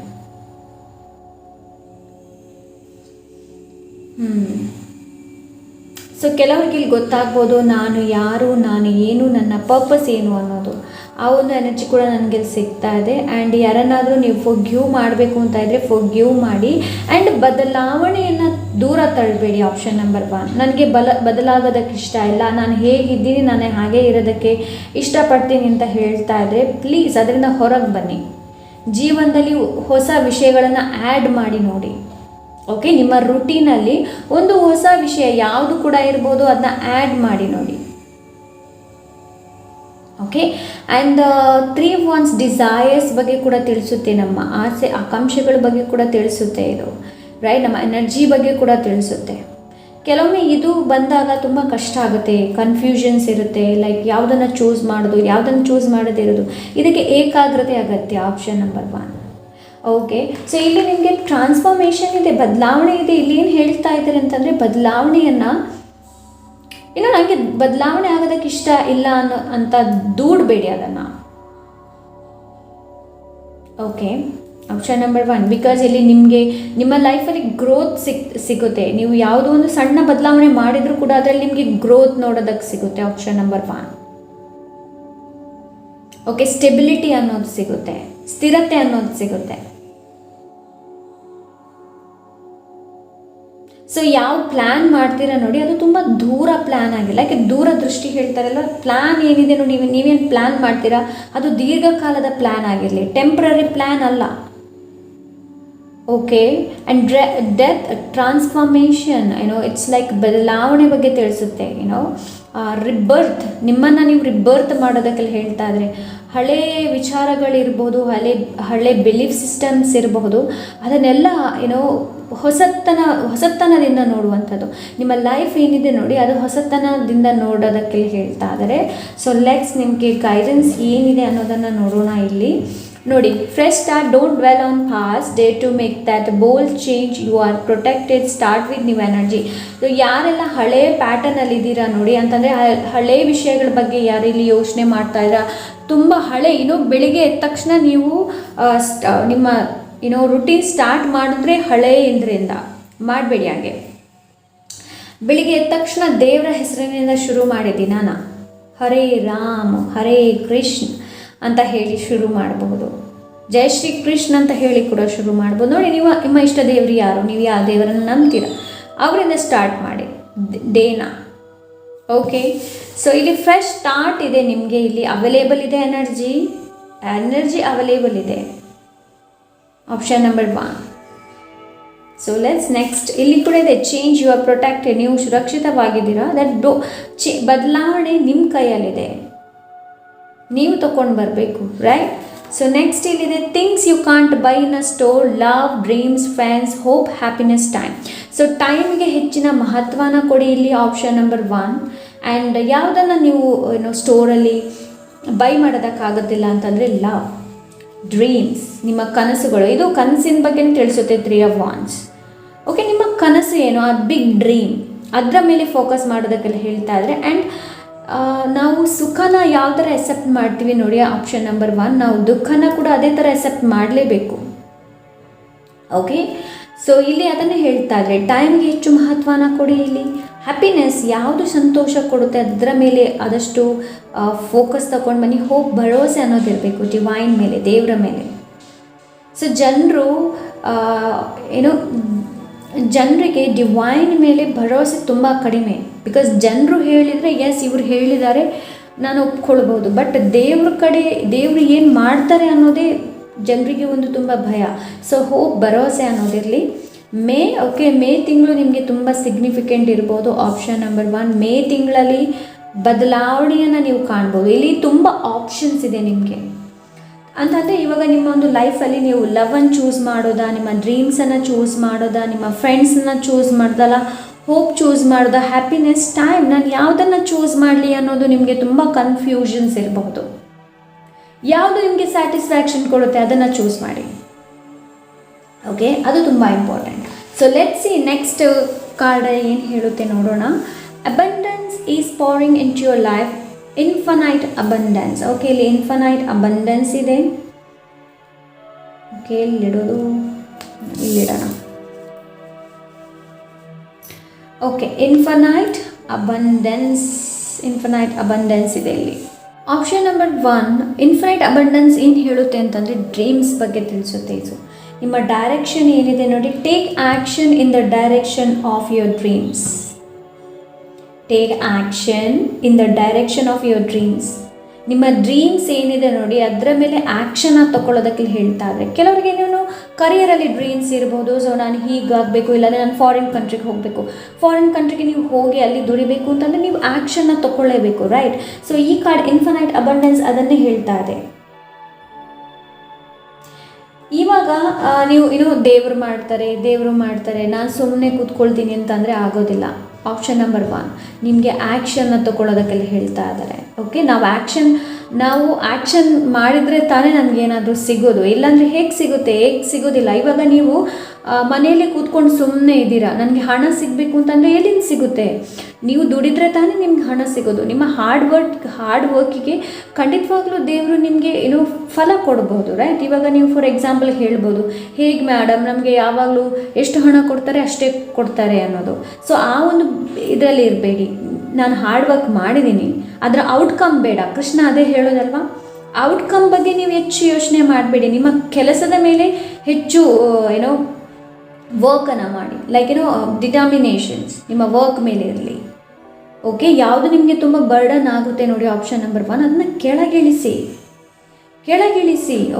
S1: ಸೊ ಕೆಲವ್ರಿಗೆ ಇಲ್ಲಿ ಗೊತ್ತಾಗ್ಬೋದು ನಾನು ಯಾರು, ನಾನು ಏನು, ನನ್ನ ಪರ್ಪಸ್ ಏನು ಅನ್ನೋದು. ಆ ಒಂದು ಎನರ್ಜಿ ಕೂಡ ನನಗೆ ಸಿಗ್ತಾ ಇದೆ. ಆ್ಯಂಡ್ ಯಾರನ್ನಾದರೂ ನೀವು ಫೊರ್ಗಿವ್ ಮಾಡಬೇಕು ಅಂತ ಇದ್ದರೆ ಫೊರ್ಗಿವ್ ಮಾಡಿ. ಆ್ಯಂಡ್ ಬದಲಾವಣೆಯನ್ನು ದೂರ ತಳ್ಳಬೇಡಿ. ಆಪ್ಷನ್ ನಂಬರ್ 1 ನನಗೆ ಬದಲಾಗೋದಕ್ಕೆ ಇಷ್ಟ ಇಲ್ಲ, ನಾನು ಹೇಗಿದ್ದೀನಿ ನಾನು ಹಾಗೇ ಇರೋದಕ್ಕೆ ಇಷ್ಟಪಡ್ತೀನಿ ಅಂತ ಹೇಳ್ತಾ ಇದ್ದರೆ ಪ್ಲೀಸ್ ಅದರಿಂದ ಹೊರಗೆ ಬನ್ನಿ. ಜೀವನದಲ್ಲಿ ಹೊಸ ವಿಷಯಗಳನ್ನು ಆ್ಯಡ್ ಮಾಡಿ ನೋಡಿ. ಓಕೆ, ನಿಮ್ಮ ರುಟೀನಲ್ಲಿ ಒಂದು ಹೊಸ ವಿಷಯ ಯಾವುದು ಕೂಡ ಇರ್ಬೋದು, ಅದನ್ನ ಆ್ಯಡ್ ಮಾಡಿ ನೋಡಿ. Okay, and 3 of Wands desires ಬಗ್ಗೆ ಕೂಡ ತಿಳಿಸುತ್ತೆ, ನಮ್ಮ ಆಸೆ ಆಕಾಂಕ್ಷೆಗಳ ಬಗ್ಗೆ ಕೂಡ ತಿಳಿಸುತ್ತೆ ಇದು, ರೈಟ್. ನಮ್ಮ ಎನರ್ಜಿ ಬಗ್ಗೆ ಕೂಡ ತಿಳಿಸುತ್ತೆ. ಕೆಲವೊಮ್ಮೆ ಇದು ಬಂದಾಗ ತುಂಬ ಕಷ್ಟ ಆಗುತ್ತೆ, ಕನ್ಫ್ಯೂಷನ್ಸ್ ಇರುತ್ತೆ, ಲೈಕ್ ಯಾವುದನ್ನು ಚೂಸ್ ಮಾಡೋದು, ಯಾವುದನ್ನು ಚೂಸ್ ಮಾಡೋದಿರೋದು. ಇದಕ್ಕೆ ಏಕಾಗ್ರತೆ ಅಗತ್ಯ. Option number 1. ಓಕೆ, ಸೊ ಇಲ್ಲಿ ನಿಮಗೆ ಟ್ರಾನ್ಸ್ಫಾರ್ಮೇಷನ್ ಇದೆ, ಬದಲಾವಣೆ ಇದೆ. ಇಲ್ಲಿ ಏನು ಹೇಳ್ತಾ ಇದ್ದಾರೆ ಅಂತಂದರೆ ಬದಲಾವಣೆಯನ್ನು ಇನ್ನು ನನಗೆ ಬದಲಾವಣೆ ಆಗೋದಕ್ಕೆ ಇಷ್ಟ ಇಲ್ಲ ಅಂತ ದೂಡಬೇಡಿ ಅದನ್ನು. ಓಕೆ, ಆಪ್ಷನ್ ನಂಬರ್ 1 ಬಿಕಾಸ್ ಇಲ್ಲಿ ನಿಮಗೆ ನಿಮ್ಮ ಲೈಫಲ್ಲಿ ಗ್ರೋತ್ ಸಿಗುತ್ತೆ. ನೀವು ಯಾವುದೋ ಒಂದು ಸಣ್ಣ ಬದಲಾವಣೆ ಮಾಡಿದರೂ ಕೂಡ ಅದರಲ್ಲಿ ನಿಮಗೆ ಗ್ರೋತ್ ನೋಡೋದಕ್ಕೆ ಸಿಗುತ್ತೆ. Option number 1. ಓಕೆ, ಸ್ಟೆಬಿಲಿಟಿ ಅನ್ನೋದು ಸಿಗುತ್ತೆ, ಸ್ಥಿರತೆ ಅನ್ನೋದು ಸಿಗುತ್ತೆ. ಸೊ ಯಾವ ಪ್ಲ್ಯಾನ್ ಮಾಡ್ತೀರಾ ನೋಡಿ, ಅದು ತುಂಬ ದೂರ ಪ್ಲ್ಯಾನ್ ಆಗಿಲ್ಲ. ಯಾಕೆ ದೂರದೃಷ್ಟಿ ಹೇಳ್ತಾರಲ್ಲ, ಪ್ಲ್ಯಾನ್ ಏನಿದೆ ನೋಡಿ, ನೀವೇನು ಪ್ಲ್ಯಾನ್ ಮಾಡ್ತೀರಾ ಅದು ದೀರ್ಘಕಾಲದ ಪ್ಲ್ಯಾನ್ ಆಗಿರಲಿ, ಟೆಂಪ್ರರಿ ಪ್ಲ್ಯಾನ್ ಅಲ್ಲ. Okay, and death transformation it's like ಬದಲಾವಣೆ ಬಗ್ಗೆ ತಿಳಿಸುತ್ತೆ. ರಿಬರ್ತ್, ನಿಮ್ಮನ್ನು ನೀವು ರಿಬರ್ತ್ ಮಾಡೋದಕ್ಕೆಲ್ಲ ಹೇಳ್ತಾ ಇದ್ರೆ ಹಳೆ ವಿಚಾರಗಳಿರ್ಬೋದು, ಹಳೆ ಬಿಲೀಫ್ ಸಿಸ್ಟಮ್ಸ್ ಇರಬಹುದು, ಅದನ್ನೆಲ್ಲ ಹೊಸತನದಿಂದ ನೋಡುವಂಥದ್ದು. ನಿಮ್ಮ ಲೈಫ್ ಏನಿದೆ ನೋಡಿ ಅದು ಹೊಸತನದಿಂದ ನೋಡೋದಕ್ಕೆ ಹೇಳ್ತಾ ಇದ್ದಾರೆ. ಸೊ ಲೆಟ್ಸ್ ನಿಮಗೆ ಗೈಡೆನ್ಸ್ ಏನಿದೆ ಅನ್ನೋದನ್ನು ನೋಡೋಣ ಇಲ್ಲಿ. ನೋಡಿ, fresh start, don't dwell on past, day to make that bold change, you are protected, start with new energy. So ಯಾರೆಲ್ಲ ಹಳೆ ಪ್ಯಾಟರ್ನಲ್ಲಿ ಇದ್ದೀರಾ ನೋಡಿ, ಅಂತಂದರೆ ಹಳೆ ವಿಷಯಗಳ ಬಗ್ಗೆ ಯಾರು ಇಲ್ಲಿ ಯೋಚನೆ ಮಾಡ್ತಾ ಇದ್ದೀರಾ, ತುಂಬ ಹಳೆ ಬೆಳಿಗ್ಗೆ ಎದ್ದ ತಕ್ಷಣ ನೀವು ನಿಮ್ಮ ರುಟೀನ್ ಸ್ಟಾರ್ಟ್ ಮಾಡಿದ್ರೆ ಹಳೆ ಇಂದ್ರಿಂದ ಮಾಡಬೇಡಿ. ಹಾಗೆ ಬೆಳಿಗ್ಗೆ ಎದ್ದ ತಕ್ಷಣ ದೇವರ ಹೆಸರಿನಿಂದ ಶುರು ಮಾಡಿ ದಿನಾನ ಹರೇ ರಾಮ್ ಹರೇ ಕೃಷ್ಣ ಅಂತ ಹೇಳಿ ಶುರು ಮಾಡಬಹುದು. ಜೈ ಶ್ರೀ ಕೃಷ್ಣ ಅಂತ ಹೇಳಿ ಕೂಡ ಶುರು ಮಾಡ್ಬೋದು. ನೋಡಿ, ನಿಮ್ಮ ಇಷ್ಟ ದೇವರು ಯಾರು, ನೀವು ಯಾವ ದೇವರನ್ನು ನಂಬ್ತೀರ ಅವರಿಂದ ಸ್ಟಾರ್ಟ್ ಮಾಡಿ ಡೇನ. ಓಕೆ, ಸೊ ಇಲ್ಲಿ ಫ್ರೆಶ್ ಸ್ಟಾರ್ಟ್ ಇದೆ ನಿಮಗೆ, ಇಲ್ಲಿ ಅವೈಲೇಬಲ್ ಇದೆ ಎನರ್ಜಿ ಅವೈಲೇಬಲ್ ಇದೆ. Option number 1. So let's next, ಇಲ್ಲಿ ಕೂಡ ಇದೆ ಚೇಂಜ್, ಯು ಆರ್ ಪ್ರೊಟೆಕ್ಟೆಡ್, ನೀವು ಸುರಕ್ಷಿತವಾಗಿದ್ದೀರಾ. ಬದಲಾವಣೆ ನಿಮ್ಮ ಕೈಯಲ್ಲಿದೆ, ನೀವು ತಗೊಂಡು ಬರಬೇಕು, ರೈಟ್. ಸೊ ನೆಕ್ಸ್ಟ್ ಇಲ್ಲಿದೆ things you can't buy in a store, love, dreams, friends, hope, happiness, time. So ಟೈಮ್ಗೆ ಹೆಚ್ಚಿನ ಮಹತ್ವನ ಕೊಡಿ ಇಲ್ಲಿ. Option number 1. ಆ್ಯಂಡ್ ಯಾವುದನ್ನು ನೀವು ಸ್ಟೋರಲ್ಲಿ ಬೈ ಮಾಡೋದಕ್ಕಾಗೋದಿಲ್ಲ ಅಂತಂದರೆ ಲವ್, ಡ್ರೀಮ್ಸ್, ನಿಮ್ಮ ಕನಸುಗಳು. ಇದು ಕನಸಿನ ಬಗ್ಗೆ ತಿಳಿಸುತ್ತೆ 3 of Wands. ಓಕೆ, ನಿಮ್ಮ ಕನಸು ಏನು, ಆ ಬಿಗ್ ಡ್ರೀಮ್, ಅದರ ಮೇಲೆ ಫೋಕಸ್ ಮಾಡೋದಕ್ಕೆಲ್ಲ ಹೇಳ್ತಾ ಇದ್ದಾರೆ. ಆ್ಯಂಡ್ ನಾವು ಸುಖನ ಯಾವ ಥರ ಎಕ್ಸೆಪ್ಟ್ ಮಾಡ್ತೀವಿ ನೋಡಿ, ಆಪ್ಷನ್ ನಂಬರ್ 1. ನಾವು ದುಃಖನ ಕೂಡ ಅದೇ ಥರ ಎಕ್ಸೆಪ್ಟ್ ಮಾಡಲೇಬೇಕು. ಓಕೆ, ಸೊ ಇಲ್ಲಿ ಅದನ್ನೇ ಹೇಳ್ತಾ ಇದ್ದಾರೆ, ಟೈಮ್ಗೆ ಹೆಚ್ಚು ಮಹತ್ವನ ಕೊಡಿ ಇಲ್ಲಿ. ಹ್ಯಾಪಿನೆಸ್, ಯಾವುದು ಸಂತೋಷ ಕೊಡುತ್ತೆ ಅದರ ಮೇಲೆ ಆದಷ್ಟು ಫೋಕಸ್ ತಗೊಂಡು ಬನ್ನಿ. ಹೋಪ್, ಭರವಸೆ ಅನ್ನೋದಿರಬೇಕು ಡಿವೈನ್ ಮೇಲೆ, ದೇವರ ಮೇಲೆ. ಸೊ ಜನರಿಗೆ ಡಿವೈನ್ ಮೇಲೆ ಭರವಸೆ ತುಂಬ ಕಡಿಮೆ. ಬಿಕಾಸ್ ಜನರು ಹೇಳಿದರೆ ಎಸ್ ಇವರು ಹೇಳಿದ್ದಾರೆ ನಾನು ಒಪ್ಕೊಳ್ಬೋದು, ಬಟ್ ದೇವರು ಏನು ಮಾಡ್ತಾರೆ ಅನ್ನೋದೇ ಜನರಿಗೆ ಒಂದು ತುಂಬ ಭಯ. ಸೊ ಹೋಪ್, ಭರವಸೆ ಅನ್ನೋದಿರಲಿ. ಮೇ ತಿಂಗಳು ನಿಮಗೆ ತುಂಬ ಸಿಗ್ನಿಫಿಕೆಂಟ್ ಇರ್ಬೋದು. ಆಪ್ಷನ್ ನಂಬರ್ 1, ಮೇ ತಿಂಗಳಲ್ಲಿ ಬದಲಾವಣೆಯನ್ನು ನೀವು ಕಾಣ್ಬೋದು. ಇಲ್ಲಿ ತುಂಬ ಆಪ್ಷನ್ಸ್ ಇದೆ ನಿಮಗೆ ಅಂತಂದರೆ, ಇವಾಗ ನಿಮ್ಮ ಒಂದು ಲೈಫಲ್ಲಿ ನೀವು ಲವನ್ನು ಚೂಸ್ ಮಾಡೋದಾ, ನಿಮ್ಮ ಡ್ರೀಮ್ಸನ್ನು ಚೂಸ್ ಮಾಡೋದಾ, ನಿಮ್ಮ ಫ್ರೆಂಡ್ಸನ್ನ ಚೂಸ್ ಮಾಡ್ದಲ್ಲ, ಹೋಪ್ ಚೂಸ್ ಮಾಡೋದಾ, ಹ್ಯಾಪಿನೆಸ್, ಟೈಮ್, ನಾನು ಯಾವುದನ್ನು ಚೂಸ್ ಮಾಡಲಿ ಅನ್ನೋದು ನಿಮಗೆ ತುಂಬ ಕನ್ಫ್ಯೂಷನ್ಸ್ ಇರಬಹುದು. ಯಾವುದು ನಿಮಗೆ ಸ್ಯಾಟಿಸ್ಫ್ಯಾಕ್ಷನ್ ಕೊಡುತ್ತೆ ಅದನ್ನು ಚೂಸ್ ಮಾಡಿ. ಓಕೆ, ಅದು ತುಂಬ important. So let's see next card ಏನು ಹೇಳುತ್ತೆ ನೋಡೋಣ. Abundance is pouring into your life, infinite abundance. Okay, ಇಲ್ಲಿ ಇನ್ಫನೈಟ್ ಅಬಂಡೆನ್ಸ್ ಇದೆ. ಓಕೆ, ಇಲ್ಲಿಡೋಣ. ಓಕೆ, ಇನ್ಫನೈಟ್ ಅಬಂಡೆನ್ಸ್ ಇದೆ ಇಲ್ಲಿ. ಆಪ್ಷನ್ ನಂಬರ್ 1, ಇನ್ಫನೈಟ್ ಅಬಂಡೆನ್ಸ್ ಏನು ಹೇಳುತ್ತೆ ಅಂತಂದರೆ ಡ್ರೀಮ್ಸ್ ಬಗ್ಗೆ ತಿಳಿಸುತ್ತೆ. ಇದು ನಿಮ್ಮ ಡೈರೆಕ್ಷನ್ ಏನಿದೆ ನೋಡಿ, take action in the direction of your dreams. Take action in the direction of your dreams. ನಿಮ್ಮ ಡ್ರೀಮ್ಸ್ ಏನಿದೆ ನೋಡಿ ಅದರ ಮೇಲೆ ಆ್ಯಕ್ಷನ್ನ ತಗೊಳ್ಳೋದಕ್ಕೆ ಹೇಳ್ತಾ ಇದ್ದಾರೆ. ಕೆಲವರಿಗೆ ನೀವು ಕರಿಯರಲ್ಲಿ ಡ್ರೀಮ್ಸ್ ಇರ್ಬೋದು. ಸೊ ನಾನು ಹೀಗಾಗಬೇಕು, ಇಲ್ಲಾಂದರೆ ನಾನು ಫಾರಿನ್ ಕಂಟ್ರಿಗೆ ಹೋಗಬೇಕು. ಫಾರಿನ್ ಕಂಟ್ರಿಗೆ ನೀವು ಹೋಗಿ ಅಲ್ಲಿ ದುಡಿಬೇಕು ಅಂತಂದರೆ ನೀವು ಆ್ಯಕ್ಷನ್ನ ತಗೊಳ್ಳೇಬೇಕು, ರೈಟ್? ಸೊ ಈ ಕಾರ್ಡ್ ಇನ್ಫನೈಟ್ ಅಬಂಡೆನ್ಸ್ ಅದನ್ನೇ ಹೇಳ್ತಾ ಇದೆ. ಇವಾಗ ನೀವು ದೇವರು ಮಾಡ್ತಾರೆ, ನಾನು ಸುಮ್ಮನೆ ಕೂತ್ಕೊಳ್ತೀನಿ ಅಂತಂದರೆ ಆಗೋದಿಲ್ಲ. ಆಪ್ಷನ್ ನಂಬರ್ 1, ನಿಮಗೆ ಆ್ಯಕ್ಷನ್ನ ತಗೊಳ್ಳೋದಕ್ಕೆಲ್ಲ ಹೇಳ್ತಾ ಇದ್ದಾರೆ. ಓಕೆ, ನಾವು ಆ್ಯಕ್ಷನ್ ಮಾಡಿದರೆ ತಾನೇ ನಮಗೇನಾದರೂ ಸಿಗೋದು, ಇಲ್ಲಾಂದರೆ ಹೇಗೆ ಸಿಗೋದಿಲ್ಲ. ಇವಾಗ ನೀವು ಮನೆಯಲ್ಲೇ ಕೂತ್ಕೊಂಡು ಸುಮ್ಮನೆ ಇದ್ದೀರಾ, ನನಗೆ ಹಣ ಸಿಗಬೇಕು ಅಂತಂದರೆ ಎಲ್ಲಿಂದ ಸಿಗುತ್ತೆ? ನೀವು ದುಡಿದ್ರೆ ತಾನೇ ನಿಮ್ಗೆ ಹಣ ಸಿಗೋದು. ನಿಮ್ಮ ಹಾರ್ಡ್ ವರ್ಕಿಗೆ ಖಂಡಿತವಾಗ್ಲೂ ದೇವರು ನಿಮಗೆ ಫಲ ಕೊಡ್ಬೋದು, ರೈಟ್? ಇವಾಗ ನೀವು ಫಾರ್ ಎಕ್ಸಾಂಪಲ್ ಹೇಳ್ಬೋದು, ಹೇಗೆ ಮೇಡಮ್ ನಮಗೆ ಯಾವಾಗಲೂ ಎಷ್ಟು ಹಣ ಕೊಡ್ತಾರೆ ಅಷ್ಟೇ ಕೊಡ್ತಾರೆ ಅನ್ನೋದು. ಸೊ ಆ ಒಂದು ಇದರಲ್ಲಿ ಇರಬೇಡಿ. ನಾನು ಹಾರ್ಡ್ ವರ್ಕ್ ಮಾಡಿದ್ದೀನಿ, ಅದರ ಔಟ್ಕಮ್ ಬೇಡ. ಕೃಷ್ಣ ಅದೇ ಹೇಳೋದಲ್ವಾ, ಔಟ್ಕಮ್ ಬಗ್ಗೆ ನೀವು ಹೆಚ್ಚು ಯೋಚನೆ ಮಾಡಬೇಡಿ. ನಿಮ್ಮ ಕೆಲಸದ ಮೇಲೆ ಹೆಚ್ಚು ವರ್ಕನ್ನು ಮಾಡಿ, ಲೈಕ್ ಡಿಟರ್ಮಿನೇಷನ್ಸ್ ನಿಮ್ಮ ವರ್ಕ್ ಮೇಲೆ ಇರಲಿ. ಓಕೆ, ಯಾವುದು ನಿಮಗೆ ತುಂಬ ಬರ್ಡನ್ ಆಗುತ್ತೆ ನೋಡಿ, ಆಪ್ಷನ್ ನಂಬರ್ 1, ಅದನ್ನ ಕೆಳಗಿಳಿಸಿ.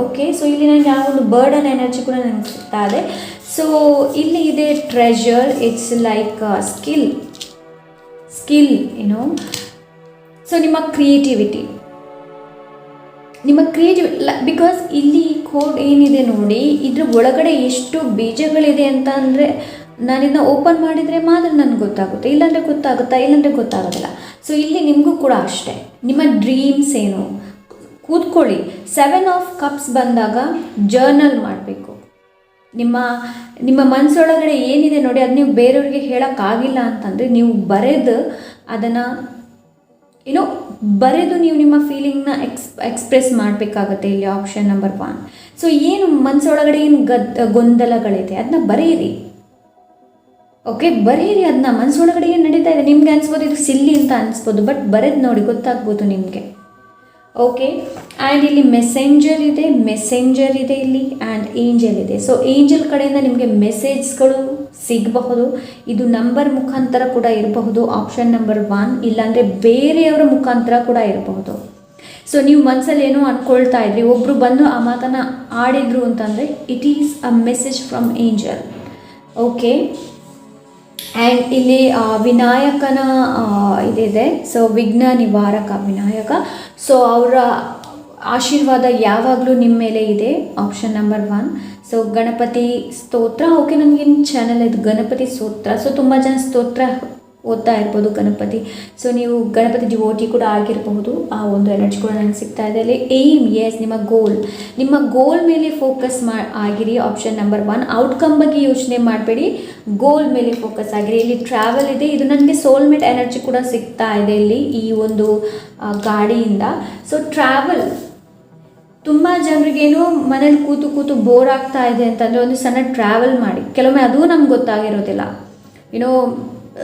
S1: ಓಕೆ, ಸೊ ಇಲ್ಲಿ ನನಗೆ ಯಾವ ಒಂದು ಬರ್ಡನ್ ಎನರ್ಜಿ ಕೂಡ ನನಗೆ ಸಿಗ್ತಾ ಇದೆ. ಸೊ ಇಲ್ಲಿ ಇದೆ treasure, it's like skill so ನಿಮ್ಮ ಕ್ರಿಯೇಟಿವಿಟಿ ಬಿಕಾಸ್ ಇಲ್ಲಿ ಕೋಡ್ ಏನಿದೆ ನೋಡಿ, ಇದ್ರ ಒಳಗಡೆ ಎಷ್ಟು ಬೀಜಗಳಿದೆ ಅಂತ ಅಂದರೆ ನಾನಿನ್ನ ಓಪನ್ ಮಾಡಿದರೆ ಮಾತ್ರ ನನಗೆ ಗೊತ್ತಾಗುತ್ತೆ, ಇಲ್ಲಾಂದರೆ ಗೊತ್ತಾಗೋದಿಲ್ಲ. ಸೊ ಇಲ್ಲಿ ನಿಮಗೂ ಕೂಡ ಅಷ್ಟೇ, ನಿಮ್ಮ ಡ್ರೀಮ್ಸ್ ಏನು ಕೂತ್ಕೊಳ್ಳಿ. 7 ಆಫ್ ಕಪ್ಸ್ ಬಂದಾಗ ಜರ್ನಲ್ ಮಾಡಬೇಕು. ನಿಮ್ಮ ಮನಸ್ಸೊಳಗಡೆ ಏನಿದೆ ನೋಡಿ, ಅದು ನೀವು ಬೇರೆಯವ್ರಿಗೆ ಹೇಳೋಕ್ಕಾಗಿಲ್ಲ ಅಂತಂದರೆ ನೀವು ಬರೆದು ನೀವು ನಿಮ್ಮ ಫೀಲಿಂಗ್ನ ಎಕ್ಸ್ಪ್ರೆಸ್ ಮಾಡಬೇಕಾಗತ್ತೆ. ಇಲ್ಲಿ ಆಪ್ಷನ್ ನಂಬರ್ 1. ಸೊ ಏನು ಮನಸ್ಸೊಳಗಡೆ ಏನು ಗೊಂದಲಗಳಿದೆ ಅದನ್ನ ಬರೆಯಿರಿ. ಓಕೆ, ಬರೀರಿ ಅದನ್ನ. ಮನಸ್ಸೊಳಗಡೆ ಏನು ನಡೀತಾ ಇದೆ ನಿಮ್ಗೆ ಅನಿಸ್ಬೋದು ಇದು ಸಿಲ್ಲಿ ಅಂತ ಅನಿಸ್ಬೋದು, ಬಟ್ ಬರೆದು ನೋಡಿ ಗೊತ್ತಾಗ್ಬೋದು ನಿಮಗೆ. ಓಕೆ, ಆ್ಯಂಡ್ ಇಲ್ಲಿ ಮೆಸೆಂಜರ್ ಇದೆ ಇಲ್ಲಿ, ಆ್ಯಂಡ್ ಏಂಜಲ್ ಇದೆ. ಸೊ ಏಂಜಲ್ ಕಡೆಯಿಂದ ನಿಮಗೆ ಮೆಸೇಜ್ಗಳು ಸಿಗಬಹುದು. ಇದು ನಂಬರ್ ಮುಖಾಂತರ ಕೂಡ ಇರಬಹುದು, ಆಪ್ಷನ್ ನಂಬರ್ 1, ಇಲ್ಲಾಂದರೆ ಬೇರೆಯವರ ಮುಖಾಂತರ ಕೂಡ ಇರಬಹುದು. ಸೊ ನೀವು ಮನಸ್ಸಲ್ಲಿ ಏನೋ ಅಂದ್ಕೊಳ್ತಾ ಇದ್ರಿ, ಒಬ್ಬರು ಬಂದು ಆ ಮಾತನ್ನು ಆಡಿದ್ರು ಅಂತಂದರೆ it is a message from angel. Okay, and ಇಲ್ಲಿ ವಿನಾಯಕನ ಇದಿದೆ. ಸೊ ವಿಘ್ನ ನಿವಾರಕ ವಿನಾಯಕ. ಸೊ ಅವರ ಆಶೀರ್ವಾದ ಯಾವಾಗಲೂ ನಿಮ್ಮ ಮೇಲೆ ಇದೆ, ಆಪ್ಷನ್ ನಂಬರ್ 1. ಸೊ ಗಣಪತಿ ಸ್ತೋತ್ರ. ಓಕೆ, ನನಗೇನು ಚಾನಲ್ ಇದು ಗಣಪತಿ ಸ್ತೋತ್ರ. ಸೊ ತುಂಬ ಜನ ಸ್ತೋತ್ರ ಓದ್ತಾ ಇರ್ಬೋದು ಗಣಪತಿ. ಸೊ ನೀವು ಗಣಪತಿ ಡಿವೋಟಿ ಕೂಡ ಆಗಿರಬಹುದು. ಆ ಒಂದು ಎನರ್ಜಿ ಕೂಡ ನನಗೆ ಸಿಗ್ತಾ ಇದೆ. ಅಲ್ಲಿ ಏಮ್, ಎಸ್, ನಿಮ್ಮ ಗೋಲ್ ಮೇಲೆ ಫೋಕಸ್ ಆಗಿರಿ, ಆಪ್ಷನ್ ನಂಬರ್ 1. ಔಟ್ಕಮ್ ಬಗ್ಗೆ ಯೋಚನೆ ಮಾಡಬೇಡಿ, ಗೋಲ್ ಮೇಲೆ ಫೋಕಸ್ ಆಗಿರಿ. ಇಲ್ಲಿ ಟ್ರಾವೆಲ್ ಇದೆ, ಇದು ನನಗೆ ಸೋಲ್ಮೇಟ್ ಎನರ್ಜಿ ಕೂಡ ಸಿಗ್ತಾ ಇದೆ ಇಲ್ಲಿ ಈ ಒಂದು ಗಾಡಿಯಿಂದ. ಸೊ ಟ್ರಾವೆಲ್, ತುಂಬ ಜನರಿಗೇನು ಮನೇಲಿ ಕೂತು ಬೋರ್ ಆಗ್ತಾ ಇದೆ ಅಂತಂದರೆ ಒಂದು ಸಣ್ಣ ಟ್ರಾವೆಲ್ ಮಾಡಿ. ಕೆಲವೊಮ್ಮೆ ಅದೂ ನಮ್ಗೆ ಗೊತ್ತಾಗಿರೋದಿಲ್ಲ.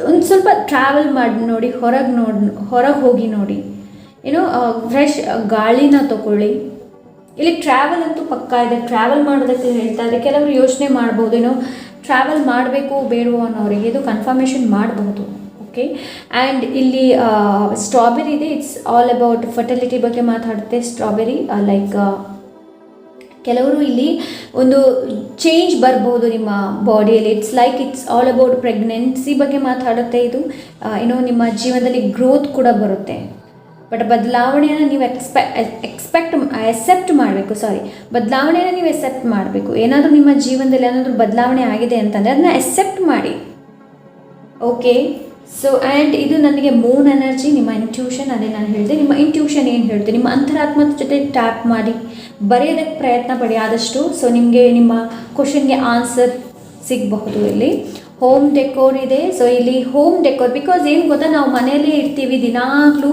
S1: ಒಂದು ಸ್ವಲ್ಪ ಟ್ರಾವೆಲ್ ಮಾಡಿ ನೋಡಿ, ಹೊರಗೆ ಹೋಗಿ ನೋಡಿ, ಫ್ರೆಶ್ ಗಾಳಿನ ತಗೊಳ್ಳಿ. ಇಲ್ಲಿ ಟ್ರಾವೆಲ್ ಅಂತೂ ಪಕ್ಕಾ ಇದೆ. ಟ್ರಾವೆಲ್ ಮಾಡೋದಕ್ಕೆ ಹೇಳ್ತಾ ಇದ್ದರೆ ಕೆಲವರು ಯೋಚನೆ ಮಾಡ್ಬೋದು, ಟ್ರಾವೆಲ್ ಮಾಡಬೇಕು ಬೇಡವೋ ಅನ್ನೋರಿಗೆ ಇದು ಕನ್ಫರ್ಮೇಷನ್ ಮಾಡಬಹುದು. ಓಕೆ, ಆ್ಯಂಡ್ ಇಲ್ಲಿ ಸ್ಟ್ರಾಬೆರಿ ಇದೆ. ಇಟ್ಸ್ ಆಲ್ ಅಬೌಟ್ ಫರ್ಟಿಲಿಟಿ ಬಗ್ಗೆ ಮಾತಾಡುತ್ತೆ ಸ್ಟ್ರಾಬೆರಿ. ಲೈಕ್ ಕೆಲವರು ಇಲ್ಲಿ ಒಂದು ಚೇಂಜ್ ಬರ್ಬೋದು ನಿಮ್ಮ ಬಾಡಿಯಲ್ಲಿ. ಇಟ್ಸ್ ಆಲ್ ಅಬೌಟ್ ಪ್ರೆಗ್ನೆನ್ಸಿ ಬಗ್ಗೆ ಮಾತಾಡುತ್ತೆ ಇದು. ಏನೋ ನಿಮ್ಮ ಜೀವನದಲ್ಲಿ ಗ್ರೋತ್ ಕೂಡ ಬರುತ್ತೆ, ಬಟ್ ಬದಲಾವಣೆಯನ್ನು ನೀವು ಎಕ್ಸೆಪ್ಟ್ ಮಾಡಬೇಕು. ಬದಲಾವಣೆಯನ್ನು ನೀವು ಎಕ್ಸೆಪ್ಟ್ ಮಾಡಬೇಕು. ಏನಾದರೂ ನಿಮ್ಮ ಜೀವನದಲ್ಲಿ ಏನಾದರೂ ಬದಲಾವಣೆ ಆಗಿದೆ ಅಂತಂದರೆ ಅದನ್ನ ಎಕ್ಸೆಪ್ಟ್ ಮಾಡಿ. ಓಕೆ, ಸೊ ಆ್ಯಂಡ್ ಇದು ನನಗೆ ಮೂನ್ ಎನರ್ಜಿ, ನಿಮ್ಮ ಇಂಟ್ಯೂಷನ್. ಅದೇ ನಾನು ಹೇಳಿದೆ, ನಿಮ್ಮ ಇಂಟ್ಯೂಷನ್ ಏನು ಹೇಳ್ತೀವಿ, ನಿಮ್ಮ ಅಂತರಾತ್ಮದ ಜೊತೆ ಟ್ಯಾಪ್ ಮಾಡಿ ಬರೆಯೋದಕ್ಕೆ ಪ್ರಯತ್ನ ಪಡಿ ಆದಷ್ಟು. ಸೊ ನಿಮಗೆ ನಿಮ್ಮ ಕ್ವಶನ್ಗೆ ಆನ್ಸರ್ ಸಿಗಬಹುದು. ಇಲ್ಲಿ ಹೋಮ್ ಡೆಕೋರ್ ಇದೆ. ಸೊ ಇಲ್ಲಿ ಹೋಮ್ ಡೆಕೋರ್ ಬಿಕಾಸ್ ಏನು ಗೊತ್ತಾ, ನಾವು ಮನೆಯಲ್ಲೇ ಇರ್ತೀವಿ, ದಿನಾಗಲೂ